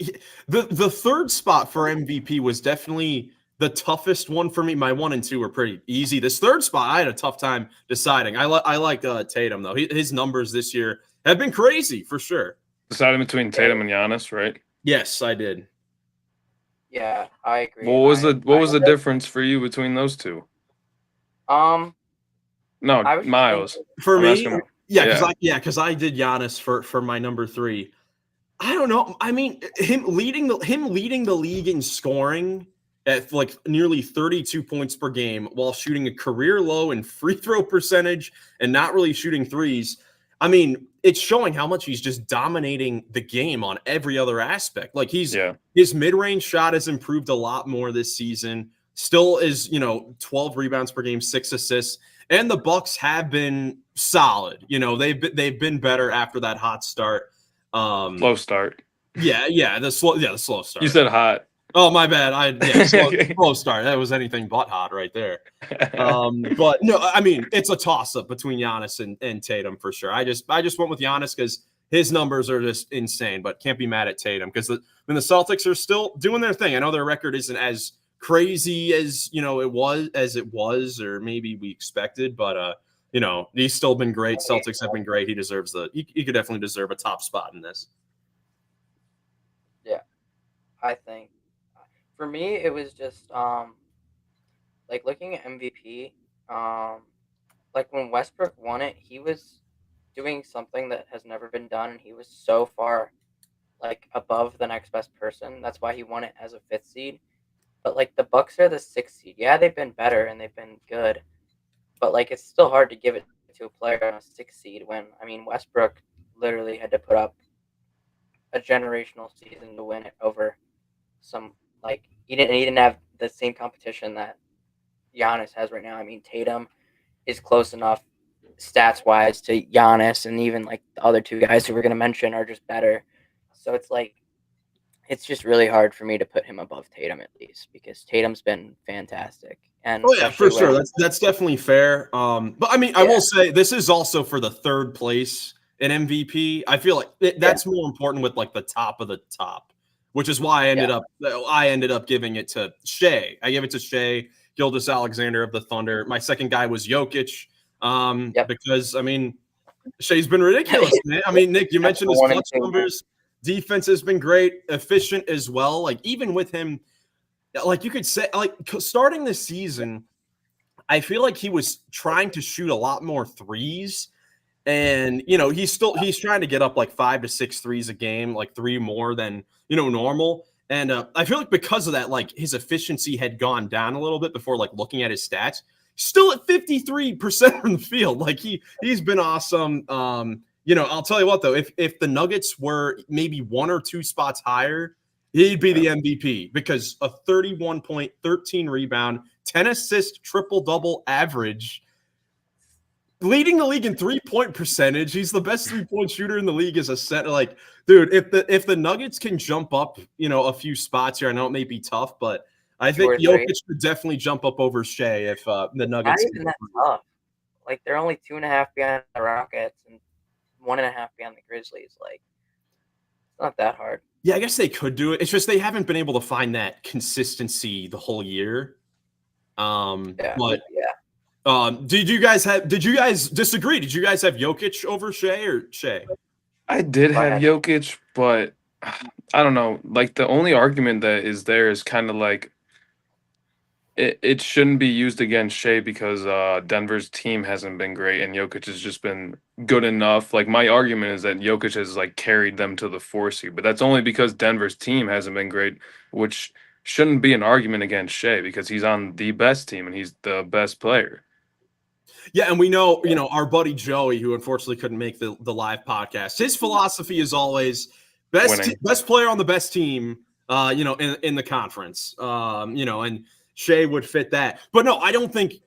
the third spot for MVP was definitely the toughest one for me. My 1 and 2 were pretty easy. This third spot, I had a tough time deciding. I like Tatum though. His numbers this year have been crazy for sure. Decided between Tatum and Giannis, right? Yes, I did. Yeah, I agree. What was the difference for you between those two? I No, was Miles. thinking, For I'm me, asking- because I did Giannis for my number 3. I don't know. I mean, him leading the league in scoring at like nearly 32 points per game while shooting a career low in free throw percentage and not really shooting threes. I mean, it's showing how much he's just dominating the game on every other aspect. Like his mid-range shot has improved a lot more this season. Still is, 12 rebounds per game, 6 assists, and the Bucks have been solid. They've been better after that hot start. Slow start. The slow start. You said hot. Oh, my bad. Slow start. That was anything but hot right there. But no, I mean, it's a toss-up between Giannis and Tatum for sure. I just went with Giannis because his numbers are just insane, but can't be mad at Tatum because the Celtics are still doing their thing. I know their record isn't as crazy as it was, or maybe we expected, but he's still been great. Celtics have been great. He deserves he could definitely deserve a top spot in this. Yeah, I think for me it was just like looking at MVP. Like when Westbrook won it, he was doing something that has never been done, and he was so far like above the next best person. That's why he won it as a 5th seed. But like the Bucks are the 6th seed. Yeah, they've been better and they've been good, but like it's still hard to give it to a player on a 6th seed when Westbrook literally had to put up a generational season to win it over some he didn't have the same competition that Giannis has right now. I mean, Tatum is close enough stats wise to Giannis, and even like the other 2 guys who we're gonna mention are just better. So it's like it's just really hard for me to put him above Tatum at least because Tatum's been fantastic. And for sure, that's definitely fair. But I mean, I will say this is also for the 3rd place in MVP. I feel like that's more important with like the top of the top, which is why I ended up giving it to Shea. I gave it to Shea Gilgeous-Alexander of the Thunder. My second guy was Jokic, because I mean, Shea's been ridiculous, man. I mean, Nick, you mentioned his clutch numbers. Defense has been great, efficient as well. Like even with him, like you could say, like starting this season, I feel like he was trying to shoot a lot more threes. And, he's trying to get up like 5 to 6 threes a game, like 3 more than, normal. And I feel like because of that, like his efficiency had gone down a little bit before like looking at his stats. Still at 53% from the field. Like he's been awesome. I'll tell you what, though, if the Nuggets were maybe 1 or 2 spots higher, he'd be the MVP because a 31 point, 13 rebound, 10 assist, triple-double average, leading the league in 3-point percentage. He's the best 3-point shooter in the league as a center. Like, dude, if the Nuggets can jump up, a few spots here, I know it may be tough, but I think Jokic could definitely jump up over Shea if the Nuggets. Not even that tough. Like they're only 2.5 behind the Rockets and 1.5 behind the Grizzlies. Like it's not that hard. Yeah, I guess they could do it. It's just they haven't been able to find that consistency the whole year. Did you guys disagree? Did you guys have Jokic over Shea or Shea? I did have Jokic, but I don't know. Like the only argument that is there is kind of like it shouldn't be used against Shea because Denver's team hasn't been great and Jokic has just been good enough. Like my argument is that Jokic has like carried them to the 4 seed, but that's only because Denver's team hasn't been great, which shouldn't be an argument against Shea because he's on the best team and he's the best player. Yeah, and we know, our buddy Joey, who unfortunately couldn't make the live podcast, his philosophy is always best player on the best team, in the conference, and Shea would fit that. But no, I don't think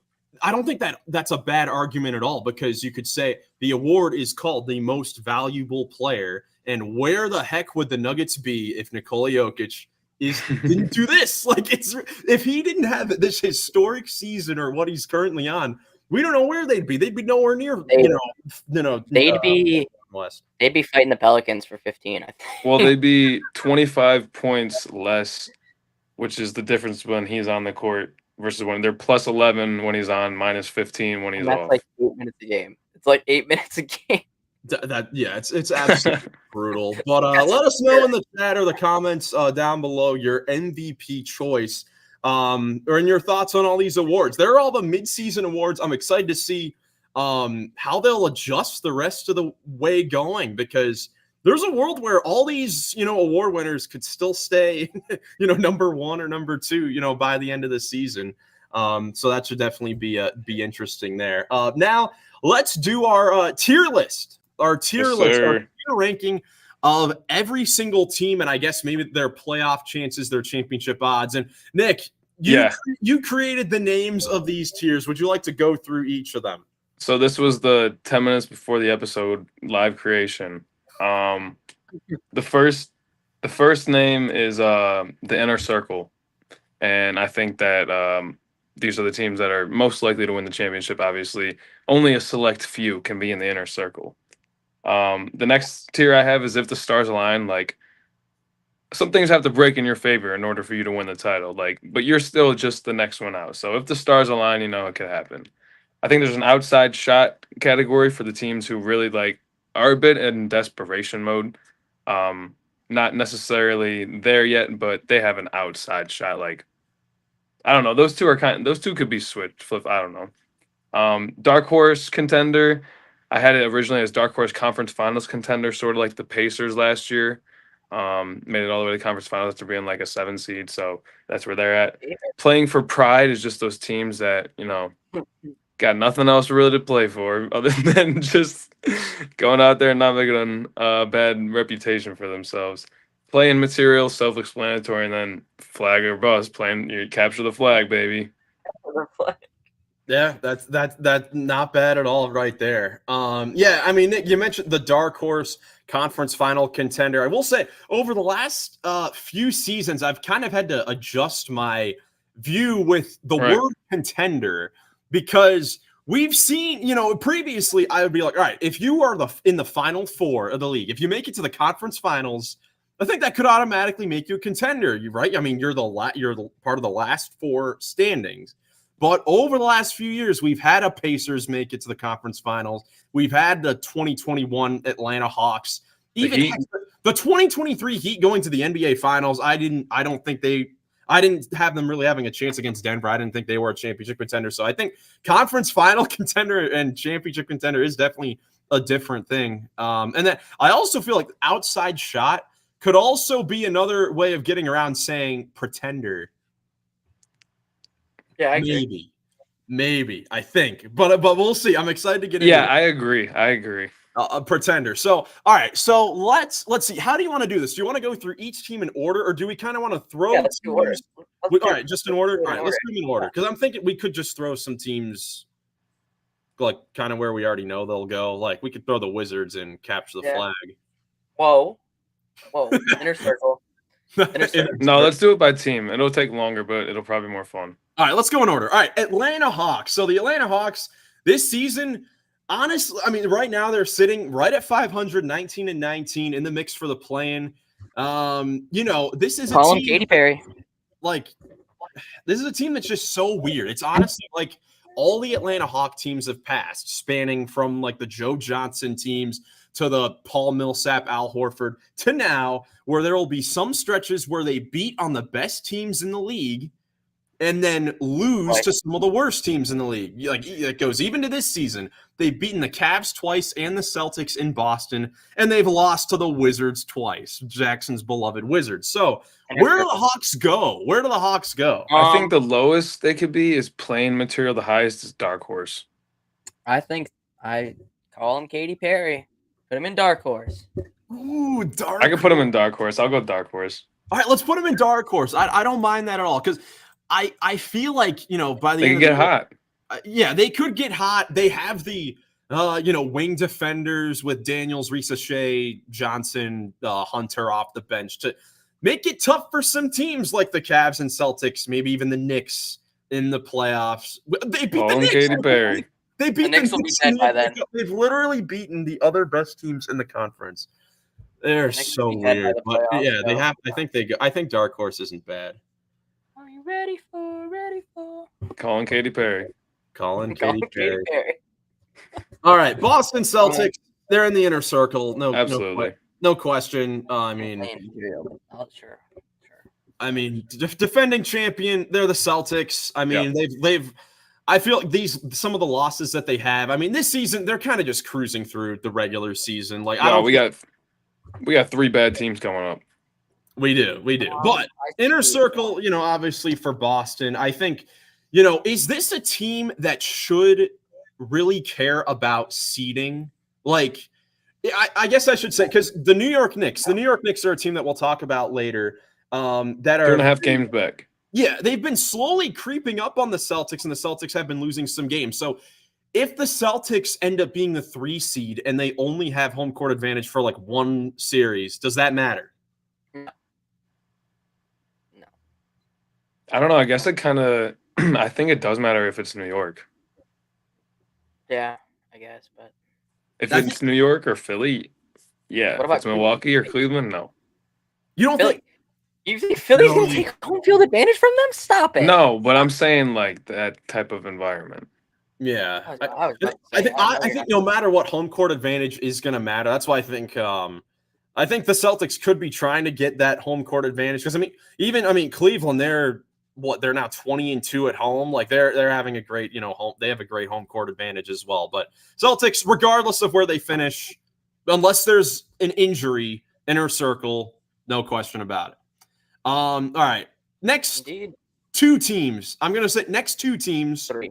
that's a bad argument at all because you could say the award is called the most valuable player, and where the heck would the Nuggets be if Nikola Jokic didn't do this? Like if he didn't have this historic season or what he's currently on, we don't know where they'd be. They'd be nowhere near, They'd be fighting the Pelicans for 15, I think. Well, they'd be 25 points less, which is the difference when he's on the court versus when they're plus 11 when he's on, minus 15 when he's off. That's like 8 minutes a game. It's like 8 minutes a game. It's absolutely brutal. But let us know in the chat or the comments down below your MVP choice, or in your thoughts on all these awards. They're all the midseason awards. I'm excited to see how they'll adjust the rest of the way going, because there's a world where all these, award winners could still stay, number 1 or number 2, by the end of the season. So that should definitely be interesting there. Now let's do our tier list. Our tier ranking of every single team, and I guess maybe their playoff chances, their championship odds. And Nick, you created the names of these tiers. Would you like to go through each of them? So this was the 10 minutes before the episode live creation. The first name is the Inner Circle, and I think that these are the teams that are most likely to win the championship. Obviously, only a select few can be in the Inner Circle. The next tier I have is if the stars align. Like, some things have to break in your favor in order for you to win the title. Like, but you're still just the next one out. So if the stars align, it could happen. I think there's an outside shot category for the teams who really are a bit in desperation mode. Not necessarily there yet, but they have an outside shot. Like, I don't know. Those two could be flipped. I don't know. Dark horse contender. I had it originally as Dark Horse Conference Finals contender, sort of like the Pacers last year. Made it all the way to Conference Finals after being like a 7 seed, so that's where they're at. Playing for pride is just those teams that, got nothing else really to play for other than just going out there and not making a bad reputation for themselves. Playing material, self-explanatory, and then flag or bust. You capture the flag, baby. Yeah, that's not bad at all right there. Yeah, I mean, Nick, you mentioned the Dark Horse Conference Final contender. I will say, over the last few seasons, I've kind of had to adjust my view with the word contender, because we've seen, previously I would be like, all right, if you are in the Final Four of the league, if you make it to the conference finals, I think that could automatically make you a contender. Right? I mean, you're the part of the last 4 standings. But over the last few years, we've had a Pacers make it to the conference finals. We've had the 2021 Atlanta Hawks. Even the 2023 Heat going to the NBA finals. I didn't have them really having a chance against Denver. I didn't think they were a championship contender. So I think conference final contender and championship contender is definitely a different thing. And then I also feel like outside shot could also be another way of getting around saying pretender. Yeah, I agree. Maybe, I think, but we'll see. I'm excited to get into it. Yeah, I agree. A pretender. So, all right. So let's see. How do you want to do this? Do you want to go through each team in order, or do we kind of want to throw teams? All right, just in order. All right, let's do them in order, because I'm thinking we could just throw some teams like kind of where we already know they'll go. Like, we could throw the Wizards and capture the flag. Whoa, Inner Circle. No, let's do it by team. It'll take longer, but it'll probably be more fun. All right, let's go in order. All right, Atlanta Hawks. So the Atlanta Hawks this season, honestly, I mean, right now they're sitting right at 500, 19-19 in the mix for the play-in. This is Call him Katy Perry. Like, this is a team that's just so weird. It's honestly like all the Atlanta Hawk teams have passed, spanning from like the Joe Johnson teams to the Paul Millsap, Al Horford, to now, where there will be some stretches where they beat on the best teams in the league and then lose to some of the worst teams in the league. Like, it goes even to this season. They've beaten the Cavs twice and the Celtics in Boston, and they've lost to the Wizards twice, Jackson's beloved Wizards. So where do the Hawks go? I think the lowest they could be is plain material. The highest is Dark Horse. I think I call him Katy Perry. Put him in Dark Horse. Ooh, Dark. I can put him in Dark Horse. I'll go Dark Horse. All right, let's put him in Dark Horse. I don't mind that at all, because I feel like, by the they end can of get hot. Yeah, they could get hot. They have the wing defenders with Daniels, Shea, Johnson, Hunter off the bench to make it tough for some teams like the Cavs and Celtics, maybe even the Knicks in the playoffs. They beat the Knicks. Katy Perry. They beat the Knicks. Will be dead by then. They've literally beaten the other best teams in the conference. They're so weird, but yeah, they have. I think Dark Horse isn't bad. Are you ready for? Calling Katy Perry. Calling Katy Perry. All right, Boston Celtics. They're in the inner circle. Absolutely. No question. I mean, Sure. Defending champion. They're the Celtics. I mean, they've. I feel like some of the losses that they have. I mean, this season they're kind of just cruising through the regular season. Like, we got 3 bad teams coming up. We do. But inner circle, obviously for Boston, I think, is this a team that should really care about seeding? Like, I guess I should say, because the New York Knicks are a team that we'll talk about later. That are 2.5 games back. Yeah, they've been slowly creeping up on the Celtics, and the Celtics have been losing some games. So if the Celtics end up being the 3 seed and they only have home court advantage for like one series, does that matter? No. I don't know. I guess it kind of – I think it does matter if it's New York. Yeah, I guess, but – If it's New York or Philly, yeah. What if it's Milwaukee or Cleveland, no. You don't think – you think Philly's going to take home field advantage from them? Stop it. No, but I'm saying like that type of environment. Yeah. I think no matter what, home court advantage is going to matter. That's why I think the Celtics could be trying to get that home court advantage. Because, Cleveland, they're now 20-2 at home. Like they're having a great, they have a great home court advantage as well. But Celtics, regardless of where they finish, unless there's an injury, inner circle, no question about it. All right. Next 2 teams. I'm going to say next 2 teams. 3.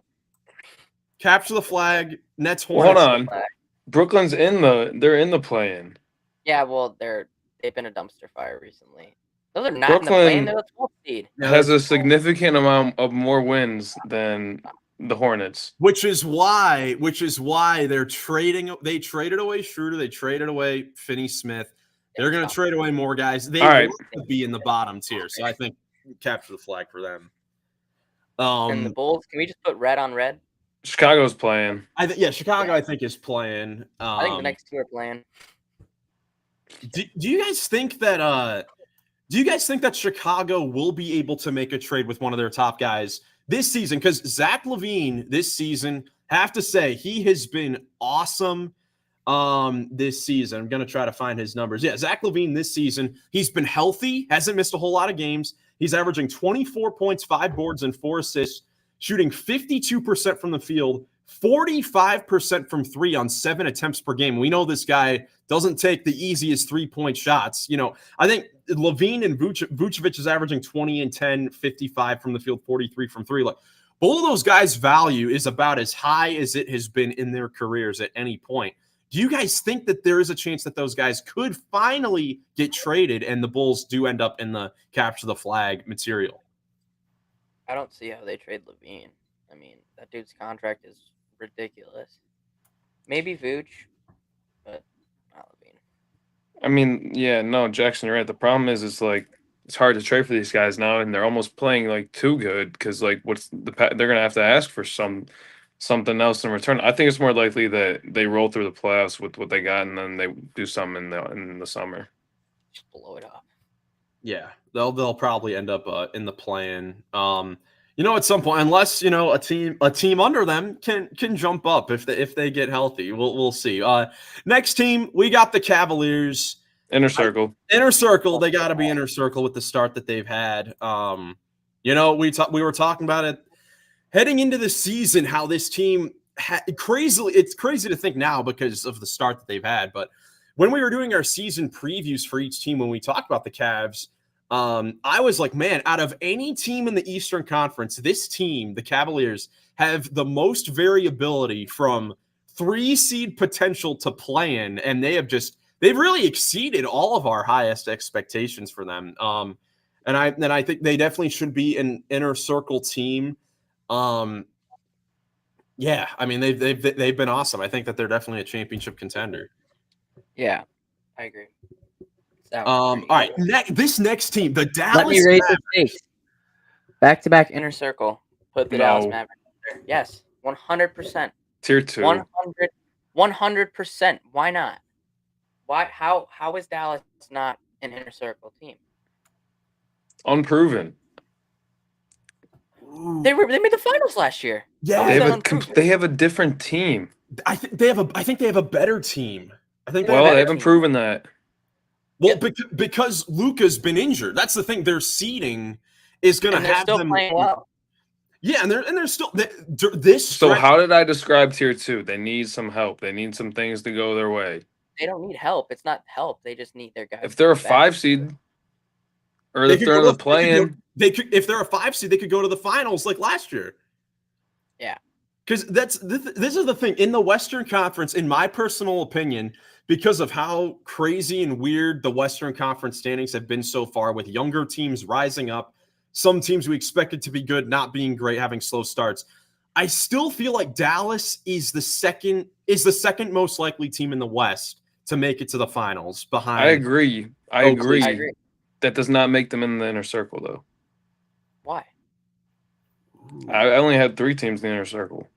Capture the flag. Nets, Hornets. Hold on. Brooklyn's they're in the play-in. Yeah, well, they've been a dumpster fire recently. Those are not in the play-in. They're the 12th seed. Has a significant amount of more wins than the Hornets. Which is why they're trading. They traded away Schroeder. They traded away Finney-Smith. They're going to trade away more guys. They want to be in the bottom tier, so I think capture the flag for them. And the Bulls, can we just put red on red? Chicago's playing. Chicago, I think, is playing. I think the next 2 are playing. Do you guys think that? Do you guys think that Chicago will be able to make a trade with one of their top guys this season? Because Zach LaVine this season, have to say, he has been awesome. This season, I'm going to try to find his numbers. Yeah, Zach LaVine this season, he's been healthy, hasn't missed a whole lot of games. He's averaging 24 points, 5 boards, and 4 assists, shooting 52% from the field, 45% from 3 on 7 attempts per game. We know this guy doesn't take the easiest 3-point shots. I think LaVine and Vucevic is averaging 20 and 10, 55 from the field, 43 from 3. Like, both of those guys' value is about as high as it has been in their careers at any point. Do you guys think that there is a chance that those guys could finally get traded and the Bulls do end up in the capture the flag material? I don't see how they trade LaVine. I mean, that dude's contract is ridiculous. Maybe Vooch, but not LaVine. I mean, yeah, no, Jackson, you're right. The problem is it's hard to trade for these guys now, and they're almost playing like too good because they're gonna have to ask for something else in return. I think it's more likely that they roll through the playoffs with what they got, and then they do something in the summer. Just blow it up. Yeah, they'll probably end up in the play-in. At some point, unless a team under them can jump up if they get healthy. We'll see. Next team, we got the Cavaliers. Inner circle. They got to be inner circle with the start that they've had. We were talking about it. Heading into the season, how this team it's crazy to think now because of the start that they've had. But when we were doing our season previews for each team, when we talked about the Cavs, I was like, man, out of any team in the Eastern Conference, this team, the Cavaliers, have the most variability from 3 seed potential to play-in, and they've really exceeded all of our highest expectations for them. And I think they definitely should be an inner circle team. Yeah, I mean they've been awesome. I think that they're definitely a championship contender. Yeah, I agree. All right, this next team, the Dallas. Let me raise the stakes. Back-to-back inner circle. Put the Dallas Mavericks there. Yes, 100%. Tier 2. 100%. Why not? Why? How is Dallas not an inner circle team? Unproven. They made the finals last year. Yeah, they have a different team. I think they have a better team. I think Well, they they haven't proven that. Well, because Luka's been injured. That's the thing. Their seeding is going to have still them playing well. Yeah, and they're still this. So how did I describe tier 2? They need some help. They need some things to go their way. They don't need help. It's not help. They just need their guys. If they're a 5 seed, or if they're in the play-in, they could. If they're a 5 seed, they could go to the finals like last year. Yeah, because this is the thing in the Western Conference, in my personal opinion, because of how crazy and weird the Western Conference standings have been so far, with younger teams rising up, some teams we expected to be good not being great, having slow starts. I still feel like Dallas is the second most likely team in the West to make it to the finals. Behind, I agree. I agree. That does not make them in the inner circle, though. Why? I only had 3 teams in the inner circle.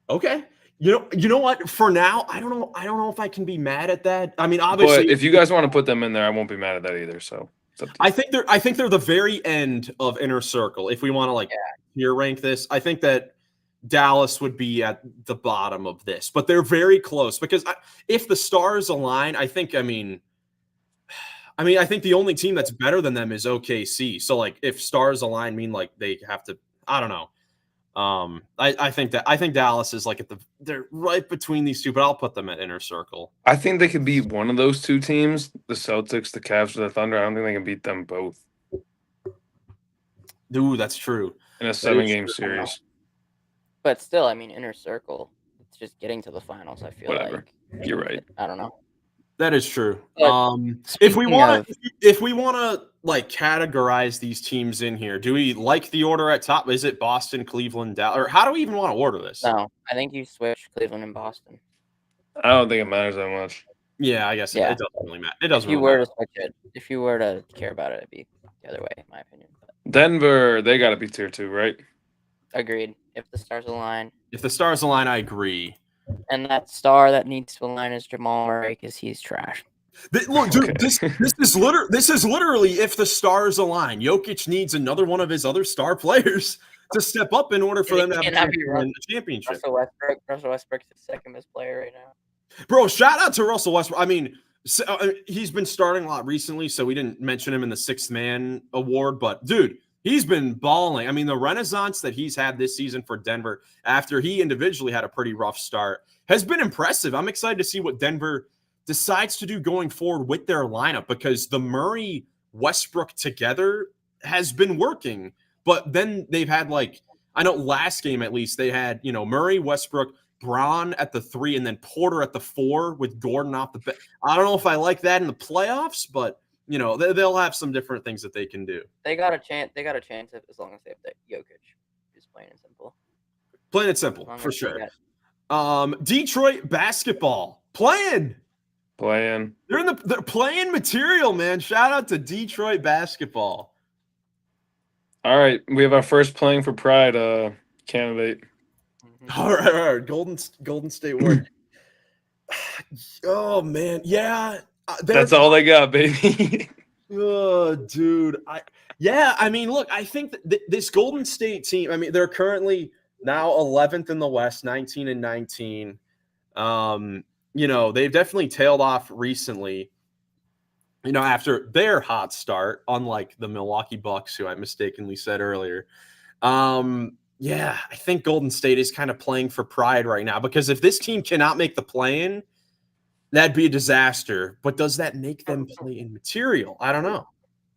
Okay. You know what? For now, I don't know if I can be mad at that. I mean, obviously, but if you guys want to put them in there, I won't be mad at that either. So I think they're the very end of inner circle. If we want to tier rank this, I think that Dallas would be at the bottom of this, but they're very close because if the stars align, I think the only team that's better than them is OKC. So like if stars align, mean like they have to. I don't know. I think Dallas is like they're right between these two, but I'll put them at inner circle. I think they could beat one of those 2 teams, the Celtics, the Cavs, or the Thunder. I don't think they can beat them both. Ooh, that's true. In a 7-game series. But still, I mean, inner circle, it's just getting to the finals, I feel like. You're right. I don't know. That is true. If we want to like categorize these teams in here, do we like the order at top? Is it Boston, Cleveland, Dallas, or how do we even want to order this? No, I think you switch Cleveland and Boston. I don't think it matters that much. Yeah, I guess it doesn't really matter. It doesn't. If you were to switch it, if you were to care about it, it'd be the other way, in my opinion. But Denver, they got to be tier 2, right? Agreed. If the stars align. If the stars align, I agree. And that star that needs to align is Jamal Murray because he's trash. Look, dude, this is literally if the stars align. Jokic needs another one of his other star players to step up in order for them to have a championship. Russell Westbrook's the second best player right now. Bro, shout out to Russell Westbrook. I mean, he's been starting a lot recently, so we didn't mention him in the 6th man award, but dude, he's been balling. I mean, the renaissance that he's had this season for Denver after he individually had a pretty rough start has been impressive. I'm excited to see what Denver decides to do going forward with their lineup because the Murray Westbrook together has been working, but then they've had I know last game at least they had, Murray, Westbrook, Braun at the 3, and then Porter at the 4 with Gordon off the bench. I don't know if I like that in the playoffs, but they'll have some different things that they can do. They got a chance as long as they have that Jokic. Just plain and simple. Plain and simple, for sure. Detroit basketball playing. They're playing material, man. Shout out to Detroit basketball. All right, we have our first playing for pride candidate. All right. Golden State Warriors. Oh man, yeah. That's all they got, baby. Oh, dude. I mean, look, I think that this Golden State team, I mean, they're currently now 11th in the West, 19-19. They've definitely tailed off recently, after their hot start, unlike the Milwaukee Bucks, who I mistakenly said earlier. I think Golden State is kind of playing for pride right now because if this team cannot make the play-in, that'd be a disaster. But does that make them play in material? I don't know.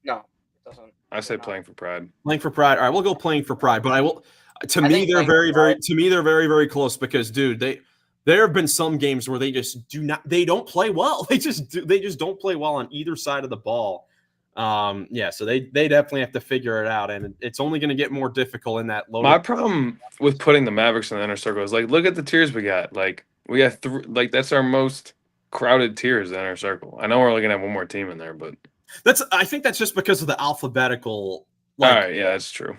No, it doesn't. I say playing for pride. Playing for pride. All right, we'll go playing for pride. But I will. To me, they're very, very close because, dude, there have been some games where they just they don't play well. They just don't play well on either side of the ball. So they definitely have to figure it out, and it's only going to get more difficult in that low. My problem with putting the Mavericks in the inner circle is look at the tiers we got. We got that's our most crowded tiers in our circle. I know we're only going to have one more team in there, but I think that's just because of the alphabetical. All right, yeah, that's true.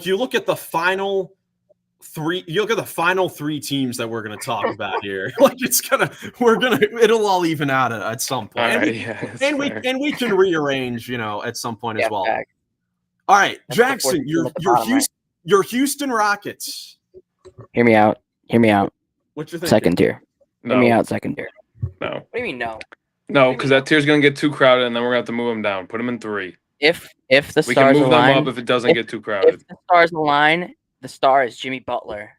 You look at the final 3. You look at the final 3 teams that we're going to talk about here. It'll all even out at some point. All right, and we can rearrange, at some point as well. Back. All right, Jackson, your Houston Rockets. Hear me out. What you think? Second tier. No. Hear me out. Second tier. No. What do you mean no? No, because that tier's going to get too crowded, and then we're going to have to move them down. Put them in 3. If the We stars can move align, them up if it doesn't get too crowded. if the stars align, the star is Jimmy Butler.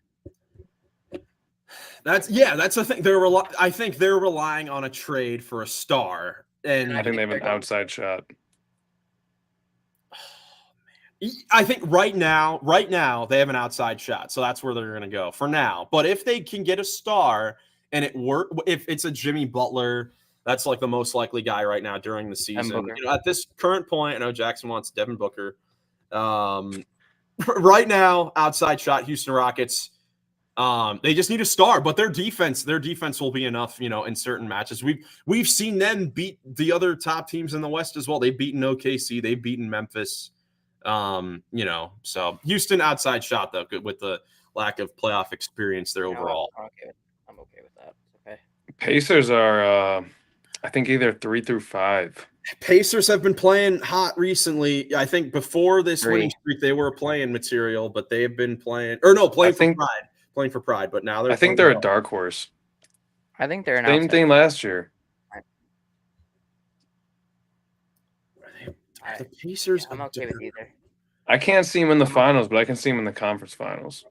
That's the thing. I think they're relying on a trade for a star, and I think they have an outside shot. I think right now they have an outside shot, so that's where they're going to go for now. But if they can get a star and if it's a Jimmy Butler, that's like the most likely guy right now during the season. You know, at this current point, I know Jackson wants Devin Booker. Right now, outside shot, Houston Rockets. They just need a star, but their defense will be enough, you know, in certain matches. We've seen them beat the other top teams in the West as well. They've beaten OKC, they've beaten Memphis. You know, so Houston outside shot though, good with the lack of playoff experience there overall. I'm okay with that. Okay. Pacers are, I think, either 3 through 5. Pacers have been playing hot recently. I think before this 3. winning streak, they were playing material, but they have been playing for pride. But now I think they're a dark horse. I think they're an Same outside. thing last year. The Pacers. I'm okay with either. I can't see them in the finals, but I can see them in the conference finals.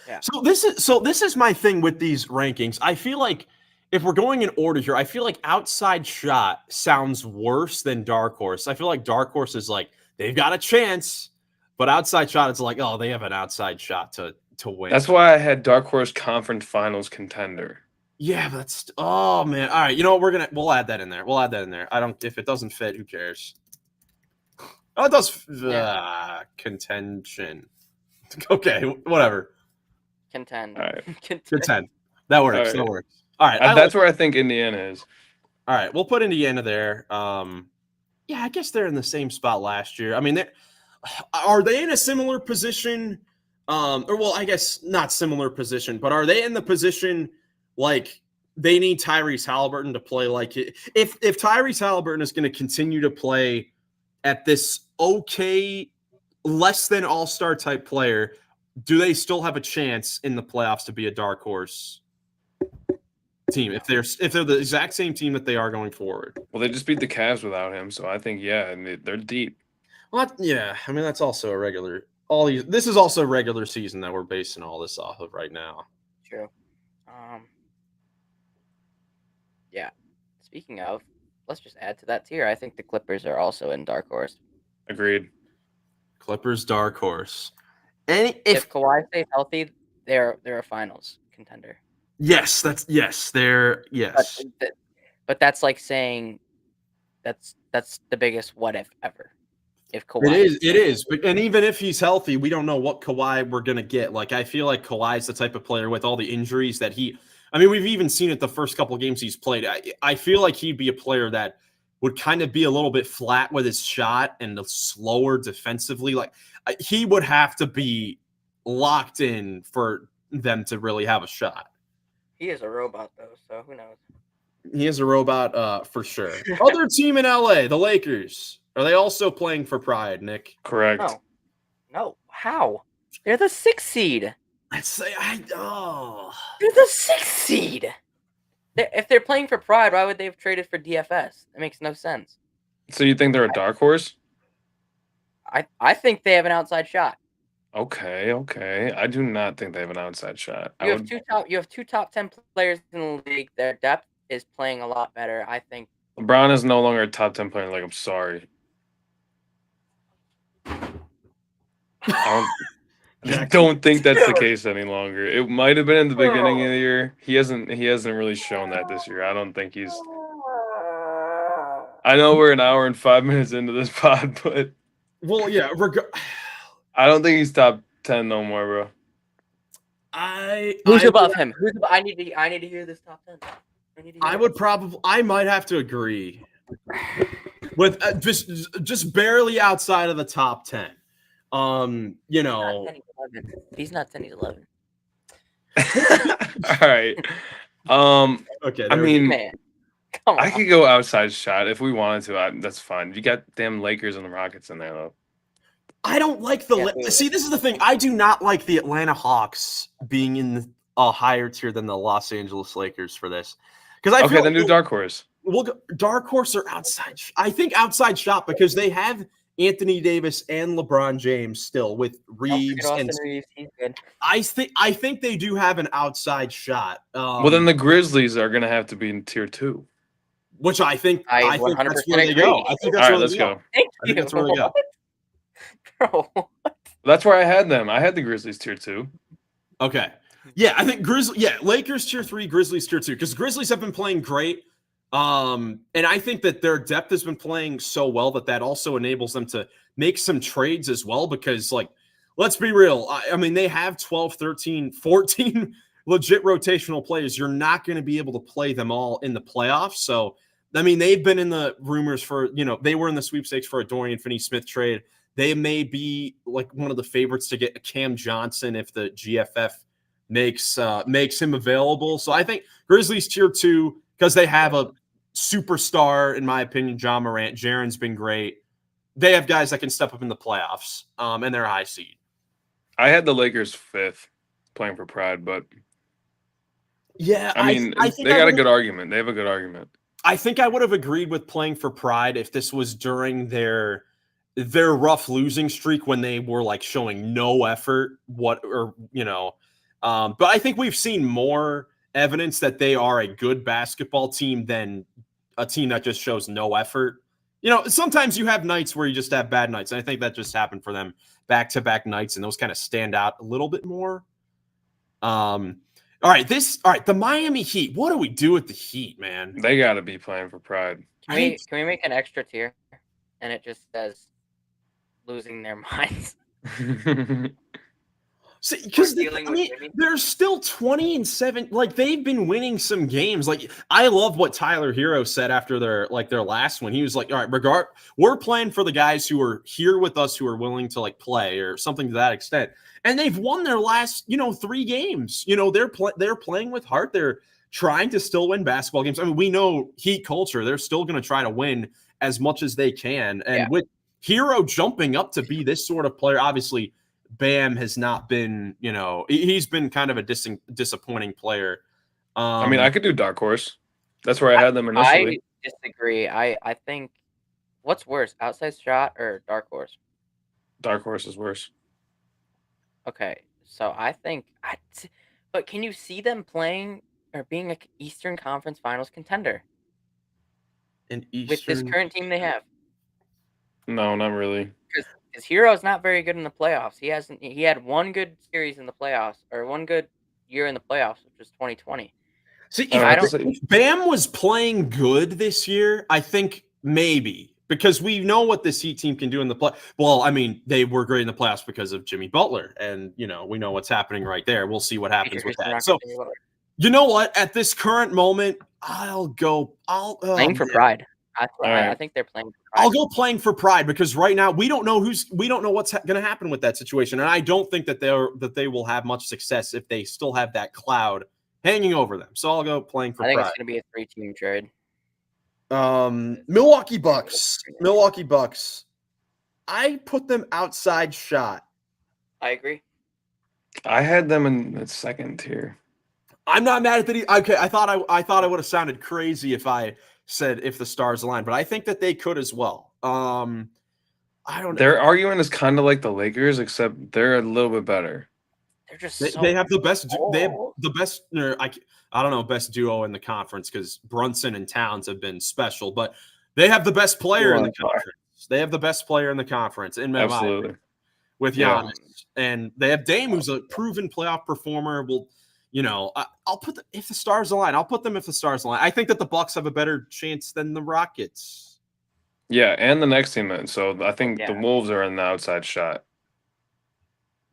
Yeah. So this is my thing with these rankings. I feel like if we're going in order here, I feel like outside shot sounds worse than dark horse. I feel like dark horse is like they've got a chance, but outside shot it's like, oh, they have an outside shot to win. That's why I had dark horse conference finals contender. Yeah, but that's oh man. All right, you know what? We'll add that in there. If it doesn't fit, who cares? Oh, it does contention. Okay, whatever. Contend. All right. Contend. That works. All right. That works. All right. That's where I think Indiana is. All right, we'll put Indiana there. Yeah, I guess they're in the same spot last year. I mean, are they in a similar position? I guess not similar position, but are they in the position like they need Tyrese Halliburton to play like it? If Tyrese Halliburton is going to continue to play at this okay, less than all-star type player, do they still have a chance in the playoffs to be a dark horse team if they're the exact same team that they are going forward? Well, they just beat the Cavs without him, so I think and they're deep. Well, yeah, I mean that's also a regular. This is also regular season that we're basing all this off of right now. True. Yeah. Speaking of, let's just add to that tier. I think the Clippers are also in dark horse. Agreed. Clippers dark horse. And If Kawhi stays healthy, they're a finals contender. Yes. But that's like saying that's the biggest what if ever. If Kawhi it is. But and even if he's healthy, we don't know what Kawhi we're gonna get. Like I feel like Kawhi's the type of player with all the injuries that we've even seen it the first couple of games he's played. I feel like he'd be a player that would kind of be a little bit flat with his shot and slower defensively. Like he would have to be locked in for them to really have a shot. He is a robot though, so who knows? He is a robot for sure. Other team in LA, the Lakers. Are they also playing for pride, Nick? Correct. No. How? They're the 6th seed. They're the 6th seed. If they're playing for pride, why would they have traded for DFS? It makes no sense. So you think they're a dark horse? I think they have an outside shot. Okay. I do not think they have an outside shot. You have two top 10 players in the league. Their depth is playing a lot better. I think LeBron is no longer a top 10 player. Like, I'm sorry. I don't think that's the case any longer. It might have been in the beginning of the year. He hasn't really shown that this year. I don't think he's. I know we're an hour and 5 minutes into this pod, but yeah, I don't think he's top 10 no more, bro. Who's above him? I need to hear this top 10. I might have to agree with just barely outside of the top 10. He's not 10, he's 11. All right. Okay. I mean, Man, come on. I could go outside shot if we wanted to. That's fine. You got damn Lakers and the Rockets in there, though. I don't like see, this is the thing. I do not like the Atlanta Hawks being in a higher tier than the Los Angeles Lakers for this. Because I feel then do dark horse. We'll go dark horse or outside. I think outside shot because they have Anthony Davis and LeBron James still with Reeves and Reeves, he's good. I think they do have an outside shot. Well, then the Grizzlies are gonna have to be in tier 2. Which I think I think 100% that's where they agree. go. I think that's All where right, let's they go. Thank I think you. that's where they go. Bro. That's where I had them. I had the Grizzlies tier 2. Okay. Yeah, I think Lakers tier 3, Grizzlies tier 2 because Grizzlies have been playing great. And I think that their depth has been playing so well that also enables them to make some trades as well because, like, let's be real. I mean, they have 12, 13, 14 legit rotational players. You're not going to be able to play them all in the playoffs. So, I mean, they've been in the rumors for, they were in the sweepstakes for a Dorian Finney-Smith trade. They may be like one of the favorites to get a Cam Johnson if the GFF makes him available. So I think Grizzlies tier 2 because they have a superstar, in my opinion, John Morant. Jaren's been great. They have guys that can step up in the playoffs, and they're a high seed. I had the Lakers 5th playing for Pride, but yeah, I mean, they got a good argument. They have a good argument. I think I would have agreed with playing for Pride if this was during their rough losing streak when they were like showing no effort. But I think we've seen more evidence that they are a good basketball team than a team that just shows no effort. Sometimes you have nights where you just have bad nights. And I think that just happened for them back-to-back nights, and those kind of stand out a little bit more. All right, the Miami Heat. What do we do with the Heat, man? They got to be playing for Pride. Can we make an extra tier? And it just says losing their minds. See, because they're still 20-7. Like, they've been winning some games. Like, I love what Tyler Hero said after their last one. He was like, all right, we're playing for the guys who are here with us who are willing to like play or something to that extent. And they've won their last, 3 games. They're playing with heart. They're trying to still win basketball games. I mean, we know Heat culture. They're still going to try to win as much as they can. And with Hero jumping up to be this sort of player, obviously Bam has not been, he's been kind of a disappointing player. I mean, I could do dark horse. That's where I had them initially. I disagree. I think what's worse, outside shot or dark horse? Dark horse is worse. Okay, so I think, but can you see them playing or being an Eastern Conference Finals contender with this current team they have? No, not really. Because Hero's not very good in the playoffs. He had one good series in the playoffs, or one good year in the playoffs, which was 2020. See, if Bam was playing good this year, I think maybe. Because we know what this Heat team can do in the play. Well, I mean, they were great in the playoffs because of Jimmy Butler. And, we know what's happening right there. We'll see what happens with that. So, you know what? At this current moment, I'll playing for Pride. I think they're playing for Pride. I'll go playing for Pride because right now we don't know what's going to happen with that situation. And I don't think that they will have much success if they still have that cloud hanging over them. So I'll go playing for Pride. I think it's going to be a 3-team trade. Milwaukee Bucks. I put them outside shot. I agree. I had them in the 2nd tier. I'm not mad at that. Okay, I thought I would have sounded crazy if I said if the stars align, but I think that they could as well. I don't know. Their argument is kind of like the Lakers, except they're a little bit better. They're just they have the best. They have the best. I don't know, best duo in the conference because Brunson and Towns have been special, but they have the best player in the conference. They have the best player in the conference in Absolutely. With Giannis, and they have Dame, who's a proven playoff performer. Well, I'll put if the stars align. I'll put them if the stars align. I think that the Bucks have a better chance than the Rockets. Yeah, and the next team. So I think the Wolves are in the outside shot.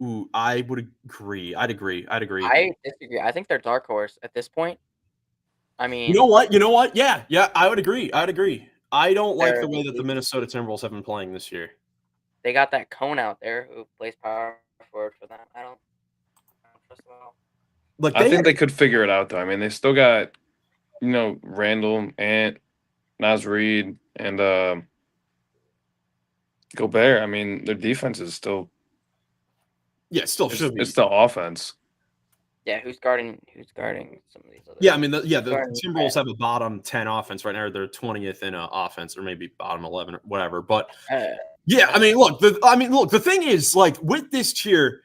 Ooh, I would agree. I'd agree. I disagree. I think they're dark horse at this point. I mean, you know what? Yeah, I would agree. I don't like the way that the Minnesota Timberwolves have been playing this year. They got that Cone out there who plays power forward for them. I don't trust them at all. Look, I think they could figure it out, though. I mean, they still got, Randall, Ant, Naz Reid, and Gobert. I mean, their defense is still. Yeah, it still should be. It's still offense. Yeah, who's guarding some of these other? Yeah, I mean, the guarding Timberwolves have a bottom 10 offense right now. They're 20th in offense, or maybe bottom 11 or whatever. But yeah, I mean, look, the thing is, like, with this tier,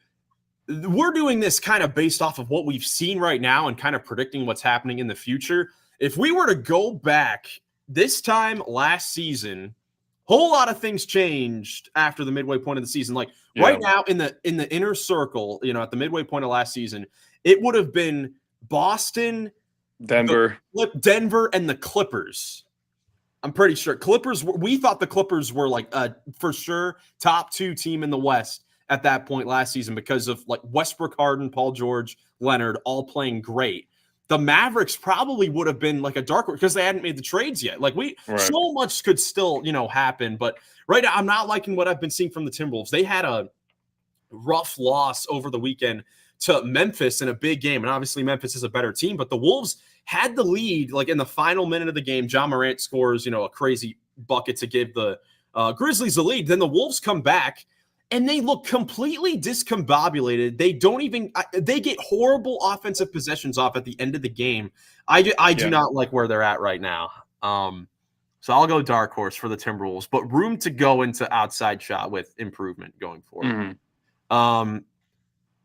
we're doing this kind of based off of what we've seen right now and kind of predicting what's happening in the future. If we were to go back this time last season, whole lot of things changed after the midway point of the season. Like right now in the inner circle, at the midway point of last season, it would have been Boston, Denver, and the Clippers. I'm pretty sure Clippers. We thought the Clippers were like for sure top 2 team in the West at that point last season because of like Westbrook, Harden, Paul George, Leonard all playing great. The Mavericks probably would have been like a dark horse because they hadn't made the trades yet. Like so much could still, happen. But right now, I'm not liking what I've been seeing from the Timberwolves. They had a rough loss over the weekend to Memphis in a big game. And obviously Memphis is a better team, but the Wolves had the lead like in the final minute of the game. John Morant scores, a crazy bucket to give the Grizzlies the lead. Then the Wolves come back and they look completely discombobulated. They don't even they get horrible offensive possessions off at the end of the game. I do not like where they're at right now. So I'll go dark horse for the Timberwolves, but room to go into outside shot with improvement going forward. Mm-hmm.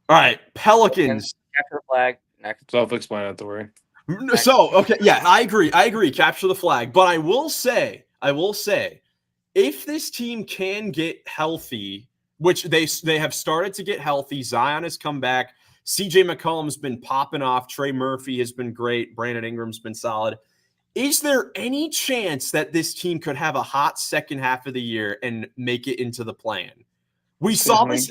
All right, Pelicans. Capture the flag. Next. Self-explanatory. So, okay, yeah, I agree. Capture the flag. But I will say, if this team can get healthy, which they have started to get healthy, Zion has come back. CJ McCollum's been popping off. Trey Murphy has been great. Brandon Ingram's been solid. Is there any chance that this team could have a hot second half of the year and make it into the play-in? We saw this.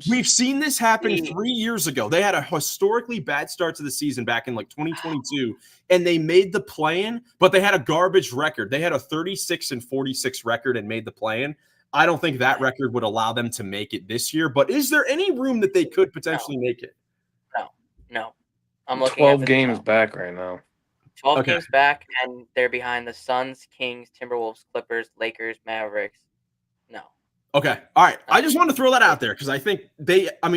We've seen this happen 3 years ago. They had a historically bad start to the season back in like 2022, and they made the play-in, but they had a garbage record. They had a 36-46 record and made the play-in. I don't think that record would allow them to make it this year. But is there any room that they could potentially make it? No. I'm looking 12 games back right now. 12 games back, and they're behind the Suns, Kings, Timberwolves, Clippers, Lakers, Mavericks. No. Okay. All right. I just wanted to throw that out there because I think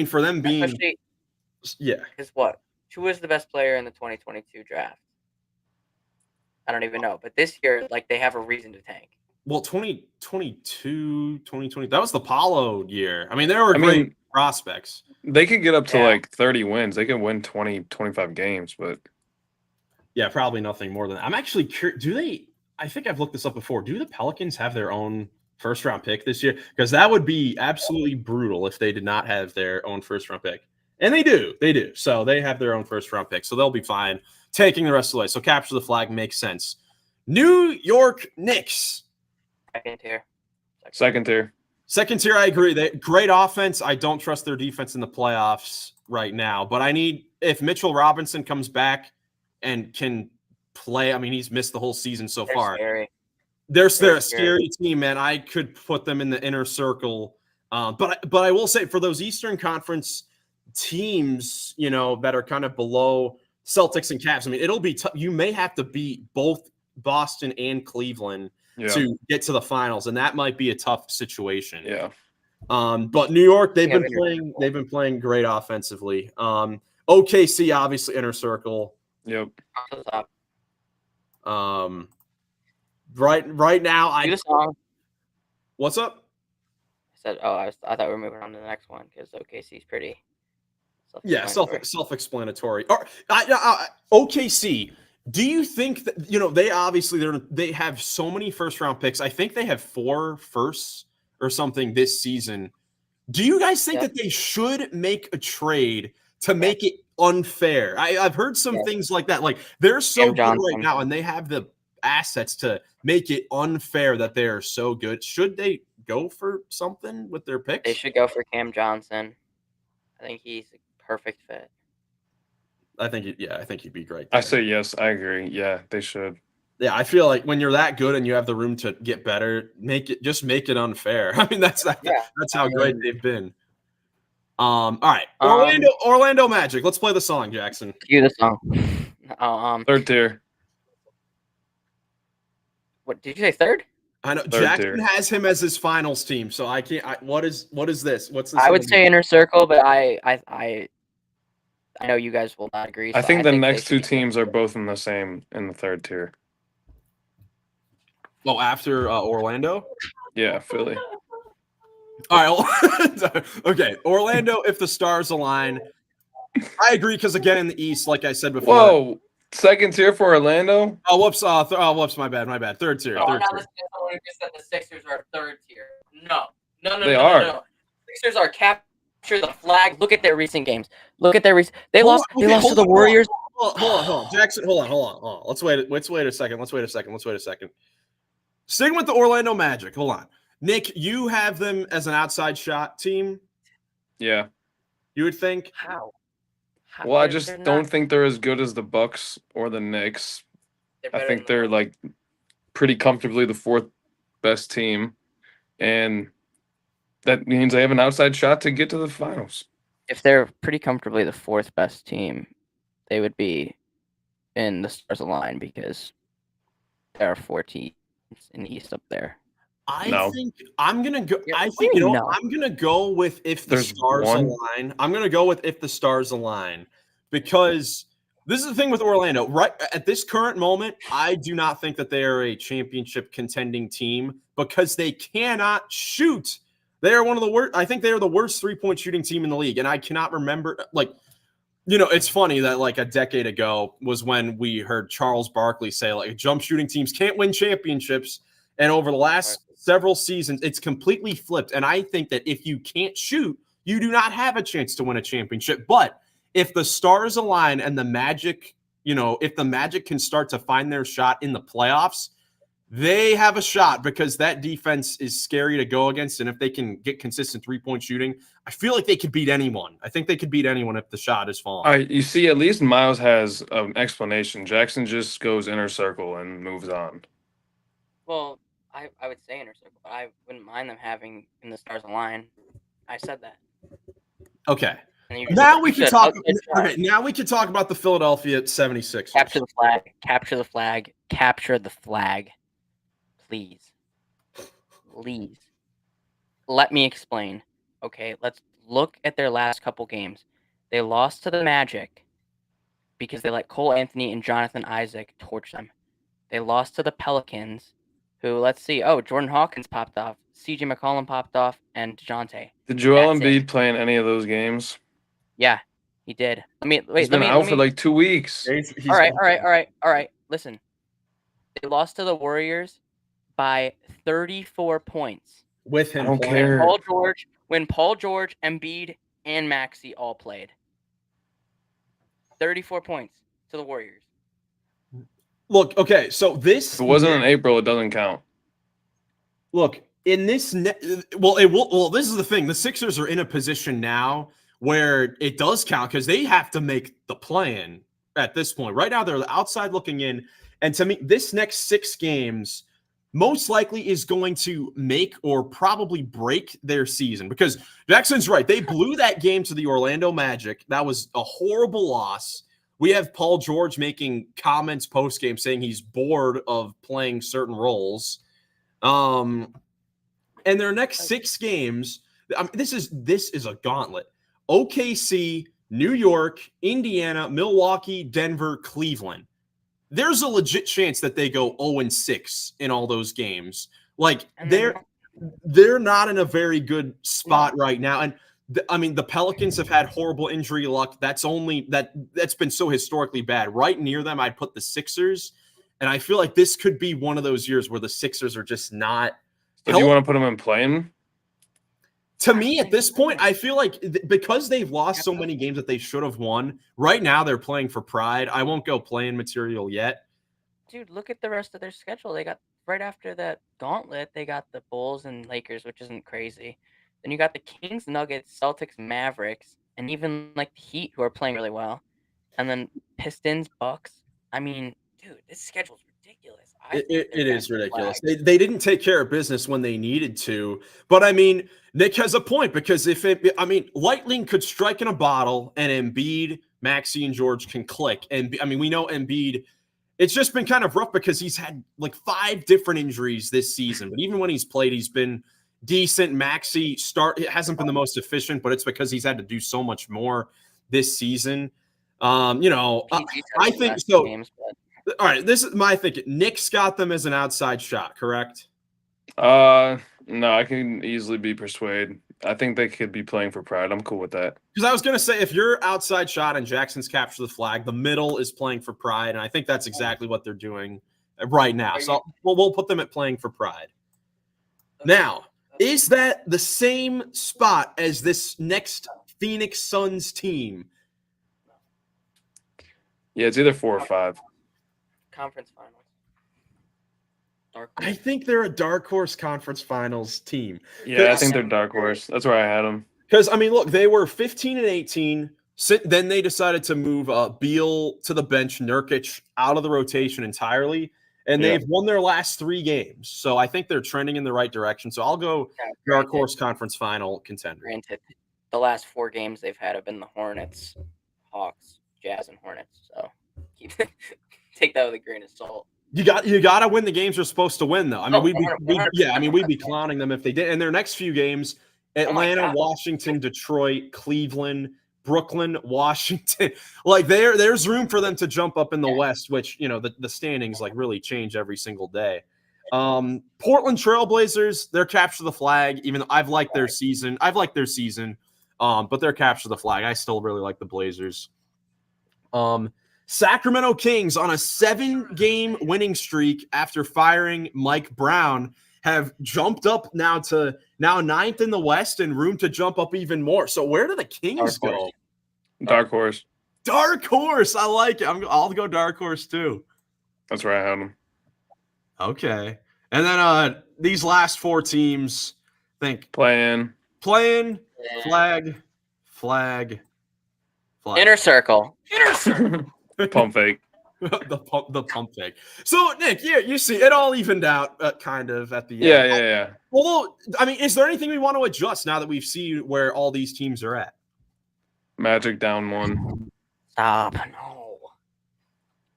for them being. Especially, because what? Who was the best player in the 2022 draft? I don't even know. But this year, like, they have a reason to tank. Well, 2022, 2020, that was the Paulo year. I mean, there were great prospects. They could get up to like 30 wins. They could win 20, 25 games, but. Yeah, probably nothing more than that. I'm actually curious. I think I've looked this up before. Do the Pelicans have their own first-round pick this year? Because that would be absolutely brutal if they did not have their own first-round pick. And they do. So they have their own first-round pick. So they'll be fine taking the rest of the way. So capture the flag makes sense. New York Knicks. Second tier, I agree. Great offense. I don't trust their defense in the playoffs right now. But if Mitchell Robinson comes back and can play, I mean, he's missed the whole season so far. Scary. They're a scary team, man. I could put them in the inner circle. But I will say for those Eastern Conference teams, that are kind of below Celtics and Cavs, I mean, it'll be tough. You may have to beat both Boston and Cleveland to get to the finals, and that might be a tough situation. Yeah. But New York, they've been playing great offensively. OKC, obviously inner circle. Yep. Right now, Do the song. What's up? I said, I thought we were moving on to the next one because OKC's pretty. Self-explanatory. OKC. Do you think that they have so many first-round picks? I think they have 4 firsts or something this season. Do you guys think that they should make a trade to make it unfair? I've heard some things like that. Like they're so good right now, and they have the assets to make it unfair that they are so good. Should they go for something with their picks? They should go for Cam Johnson. I think he's a perfect fit. I think he'd be great there. I say yes. I agree. Yeah, they should. Yeah, I feel like when you're that good and you have the room to get better, make it unfair. I mean, that's how great they've been. All right, Orlando Magic. Let's play the song, Jackson. Cue the song. Third tier. What did you say? Third? I know Jackson has him as his finals team, so I can't. What is this? What's this? I would say inner circle, but I I know you guys will not agree. I so think the they next should two be teams are both in the third tier. Oh, after Orlando? Yeah, Philly. All right. Well, okay. Orlando, if the stars align. I agree because, again, in the East, like I said before. Whoa. Second tier for Orlando? Oh, whoops. Whoops. My bad. Third tier. Oh, Third now tier. this is someone who just said the Sixers are third tier. No. They are. No. Sixers are capture the flag. Look at their recent games. They Hold lost. on, They okay, lost to hold the on, Warriors. Hold on. Jackson, hold on. Let's wait a second. Sticking with the Orlando Magic. Hold on. Nick, you have them as an outside shot team, Yeah. you would think? How? Well, I They're just not- don't think they're as good as the Bucks or the Knicks. they're I better think than the they're Bucks. like pretty comfortably the fourth best team. And that means they have an outside shot to get to the finals. If they're pretty comfortably the fourth best team, they would be in the stars align because there are 4 teams in the East up there. I think I'm gonna go. Yeah, I what do think you you know. know? I'm gonna go with if the There's stars one. align. I'm gonna go with if the stars align because this is the thing with Orlando. Right at this current moment, I do not think that they are a championship contending team because they cannot shoot. They are one of the worst. I think they are the worst 3-point shooting team in the league, and I cannot remember like. You know, it's funny that like a decade ago was when we heard Charles Barkley say like jump shooting teams can't win championships. And over the last several seasons, it's completely flipped. And I think that if you can't shoot, you do not have a chance to win a championship. But if the stars align and the Magic, you know, if the Magic can start to find their shot in the playoffs, they have a shot because that defense is scary to go against. And if they can get consistent 3-point shooting, I feel like they could beat anyone. I think they could beat anyone if the shot is falling. All right, you see, at least Miles has an explanation. Jackson just goes inner circle and moves on. Well, I would say inner circle, but I wouldn't mind them having in the stars align. I said that. Okay. And you Now we you can said talk. outside shot. Okay, now we can talk about the Philadelphia 76ers. Capture the flag. Capture the flag. Capture the flag. Please. Let me explain. Okay, let's look at their last couple games. They lost to the Magic because they let Cole Anthony and Jonathan Isaac torch them. They lost to the Pelicans, who, let's see, Jordan Hawkins popped off, CJ McCollum popped off, and DeJounte. Did Joel That's Embiid it. play in any of those games? Yeah, he did. He's been out for like 2 weeks. He's- All right. Listen, they lost to the Warriors by 34 points. with him. I don't playing. care. When Paul George, Embiid, and Maxey all played. 34 points to the Warriors. Look, okay, so this. If it wasn't in April, it doesn't count. Look, in this. Well, this is the thing. The Sixers are in a position now where it does count because they have to make the play-in at this point. Right now, they're outside looking in, and to me, this next 6 games most likely is going to make or probably break their season because Jackson's right. They blew that game to the Orlando Magic. That was a horrible loss. We have Paul George making comments post-game saying he's bored of playing certain roles. And their next 6 games, this is a gauntlet. OKC, New York, Indiana, Milwaukee, Denver, Cleveland. There's a legit chance that they go 0-6 in all those games. Like they're not in a very good spot right now. And the Pelicans have had horrible injury luck. That's been so historically bad. Right near them, I'd put the Sixers, and I feel like this could be one of those years where the Sixers are just not. So do you want to put them in playing? To me, at this point, I feel like because they've lost so many games that they should have won, right now they're playing for pride. I won't go playing material yet. Dude, look at the rest of their schedule. They got right after that gauntlet, they got the Bulls and Lakers, which isn't crazy. Then you got the Kings, Nuggets, Celtics, Mavericks, and even like the Heat, who are playing really well. And then Pistons, Bucks. I mean, dude, this schedule's ridiculous. It is ridiculous. They didn't take care of business when they needed to. But I mean, Nick has a point because lightning could strike in a bottle and Embiid, Maxey, and George can click. And I mean, we know Embiid. It's just been kind of rough because he's had like 5 different injuries this season. But even when he's played, he's been decent. Maxey hasn't been the most efficient, but it's because he's had to do so much more this season. You know, PG's I had the think best so. games, but All right, this is my thinking. Nick's got them as an outside shot, correct? No, I can easily be persuaded. I think they could be playing for pride. I'm cool with that. Because I was going to say, if you're outside shot and Jackson's capture the flag, the middle is playing for pride, and I think that's exactly what they're doing right now. So we'll put them at playing for pride. Now, is that the same spot as this next Phoenix Suns team? Yeah, it's either 4 or 5. conference finals. Dark I horse. think they're a dark horse conference finals team. Yeah, I think they're dark horse. That's where I had them. Because, I mean, look, they were 15 and 18. Then they decided to move Beal to the bench, Nurkic out of the rotation entirely, and they've won their last 3 games. So I think they're trending in the right direction. So I'll go dark horse conference final contender. Granted, the last 4 games they've had have been the Hornets, Hawks, Jazz, and Hornets. So take that with a grain of salt. You got to win the games you're supposed to win, though. I mean, we'd be clowning them if they did. And their next few games: Atlanta, Washington, Detroit, Cleveland, Brooklyn, Washington. Like there's room for them to jump up in the West, which the standings like really change every single day. Portland Trailblazers, they're capture the flag. Even though I've liked their season, but they're capture the flag. I still really like the Blazers. Sacramento Kings on a 7-game winning streak after firing Mike Brown have jumped up now to 9th in the West and room to jump up even more. So where do the Kings go? Dark horse. Dark horse. I like it. I'll go dark horse too. That's where I had them. Okay. And then these last 4 teams, I think playing flag. Inner circle. Pump fake. the pump fake. So Nick, you see it all evened out kind of at the end. Yeah. Although, I mean, is there anything we want to adjust now that we've seen where all these teams are at? Magic down 1. Stop. No.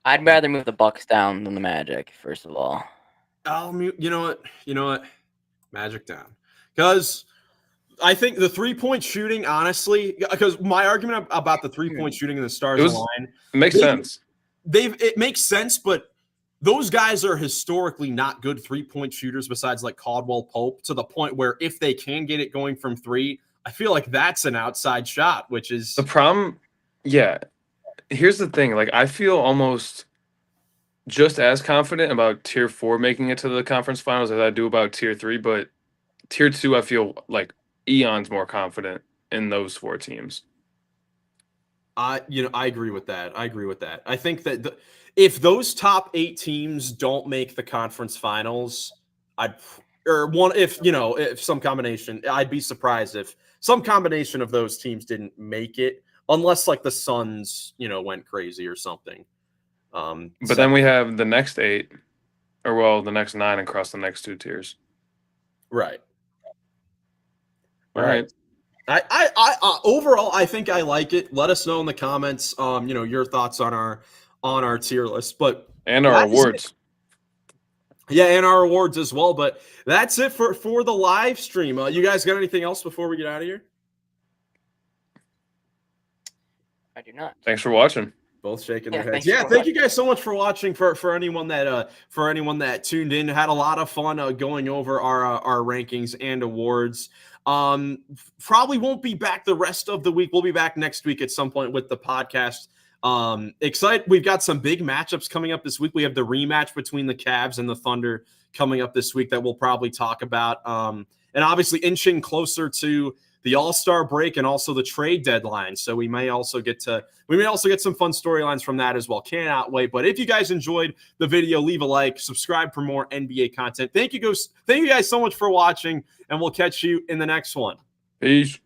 I'd rather move the Bucks down than the Magic, first of all. You know what? Magic down. Because I think the 3-point shooting, honestly, because my argument about the 3-point shooting in the Stars line, it makes sense. It makes sense, but those guys are historically not good 3-point shooters besides like Caldwell Pope, to the point where if they can get it going from 3, I feel like that's an outside shot, which is the problem. Yeah. Here's the thing. Like, I feel almost just as confident about tier 4 making it to the conference finals as I do about tier 3, but tier 2, I feel like eons more confident in those 4 teams. I agree with that. I think that if those top 8 teams don't make the conference finals, if some combination, I'd be surprised if some combination of those teams didn't make it, unless like the Suns, went crazy or something. But then we have the next 8, the next 9 across the next 2 tiers. Right. All right. I overall, I think I like it. Let us know in the comments, your thoughts on our tier list, and our awards. Yeah, and our awards as well. But that's it for the live stream. You guys got anything else before we get out of here? I do not. Thanks for watching. Both shaking their heads. Yeah, thank you guys so much for watching. For anyone that tuned in, had a lot of fun going over our rankings and awards. Probably won't be back the rest of the week. We'll be back next week at some point with the podcast. Excited. We've got some big matchups coming up this week. We have the rematch between the Cavs and the Thunder coming up this week that we'll probably talk about. And obviously inching closer to the All-Star break and also the trade deadline. So we may also get some fun storylines from that as well. Cannot wait. But if you guys enjoyed the video, leave a like, subscribe for more NBA content. Thank you guys so much for watching, and we'll catch you in the next one. Peace.